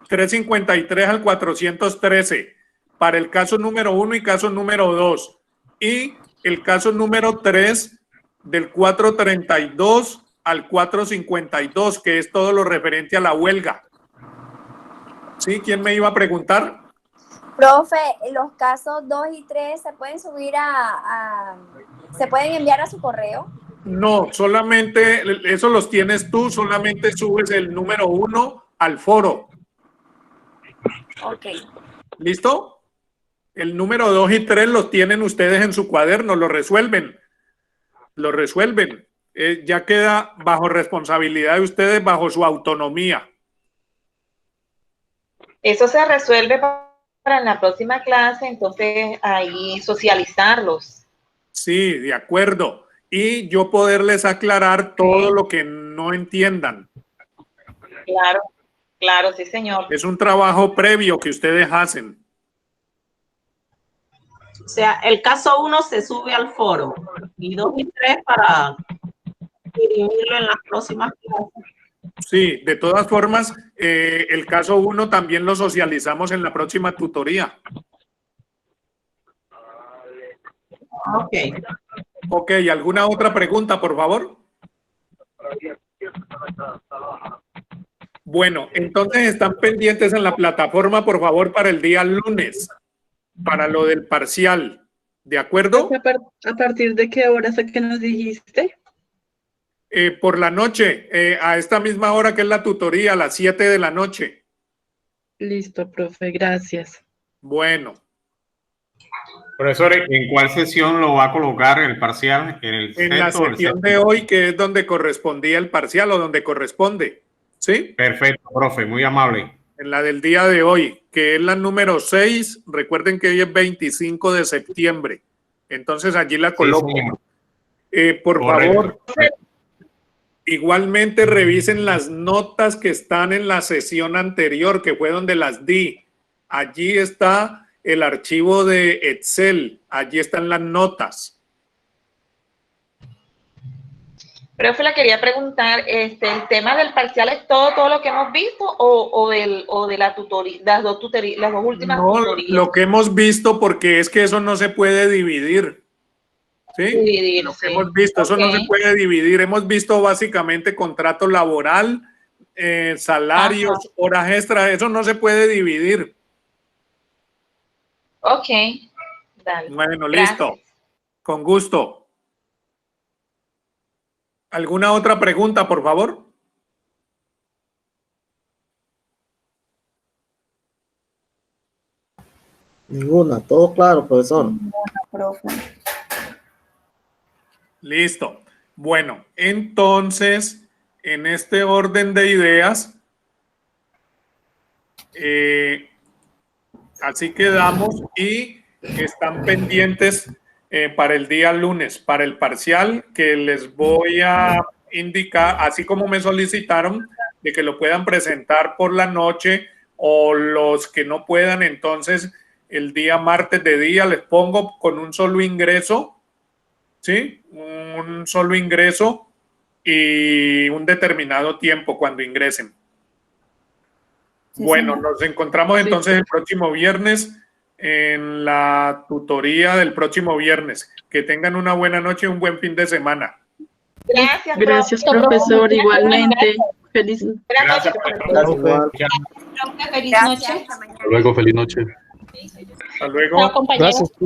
353 al 413 para el caso número 1 y caso número 2. Y el caso número 3 del 432 al 452, que es todo lo referente a la huelga. ¿Sí? ¿Quién me iba a preguntar? Profe, los casos 2 y 3 se pueden subir se pueden enviar a su correo. No, solamente eso los tienes tú, solamente subes el número 1 al foro. Ok. ¿Listo? El número 2 y 3 los tienen ustedes en su cuaderno, lo resuelven. Ya queda bajo responsabilidad de ustedes, bajo su autonomía. Eso se resuelve para la próxima clase, entonces ahí socializarlos. Sí, de acuerdo. Y yo poderles aclarar todo lo que no entiendan. Claro, sí, señor. Es un trabajo previo que ustedes hacen. O sea, el caso 1 se sube al foro y 2 y 3 para dirimirlo en las próximas clases. Sí, de todas formas, el caso 1 también lo socializamos en la próxima tutoría. Ok, ¿alguna otra pregunta, por favor? Bueno, entonces están pendientes en la plataforma, por favor, para el día lunes, para lo del parcial. ¿De acuerdo? ¿A partir de qué hora fue que nos dijiste? Por la noche, a esta misma hora que es la tutoría, a las 7 de la noche. Listo, profe, gracias. Bueno. Profesor, ¿en cuál sesión lo va a colocar el parcial? En la sesión de hoy, que es donde correspondía el parcial o donde corresponde. ¿Sí? Perfecto, profe, muy amable. En la del día de hoy, que es la número 6. Recuerden que hoy es 25 de septiembre. Entonces allí la coloco. Por favor, igualmente revisen las notas que están en la sesión anterior, que fue donde las di. Allí está el archivo de Excel. Allí están las notas. Profe, le quería preguntar, ¿el tema del parcial es todo lo que hemos visto o de la tutoría, las dos últimas tutorías? Lo que hemos visto, porque es que eso no se puede dividir. ¿Sí? Lo que hemos visto, eso no se puede dividir. Hemos visto básicamente contrato laboral, salarios, horas extras, eso no se puede dividir. Ok, dale. Bueno, Gracias. listo. Con gusto. ¿Alguna otra pregunta, por favor? Ninguna, todo claro, profesor. Listo. Bueno, entonces, en este orden de ideas, Así quedamos y están pendientes para el día lunes, para el parcial, que les voy a indicar, así como me solicitaron, de que lo puedan presentar por la noche, o los que no puedan, entonces el día martes de día les pongo con un solo ingreso, ¿sí? Un solo ingreso y un determinado tiempo cuando ingresen. Sí, bueno, señor. nos encontramos entonces el próximo viernes en la tutoría del próximo viernes. Que tengan una buena noche y un buen fin de semana. Gracias, Gracias, profe. profesor, igualmente. Feliz. Gracias, Gracias. Feliz Gracias, noche. hasta mañana. Hasta luego, feliz noche. Hasta luego. Chao, compañeros. Gracias.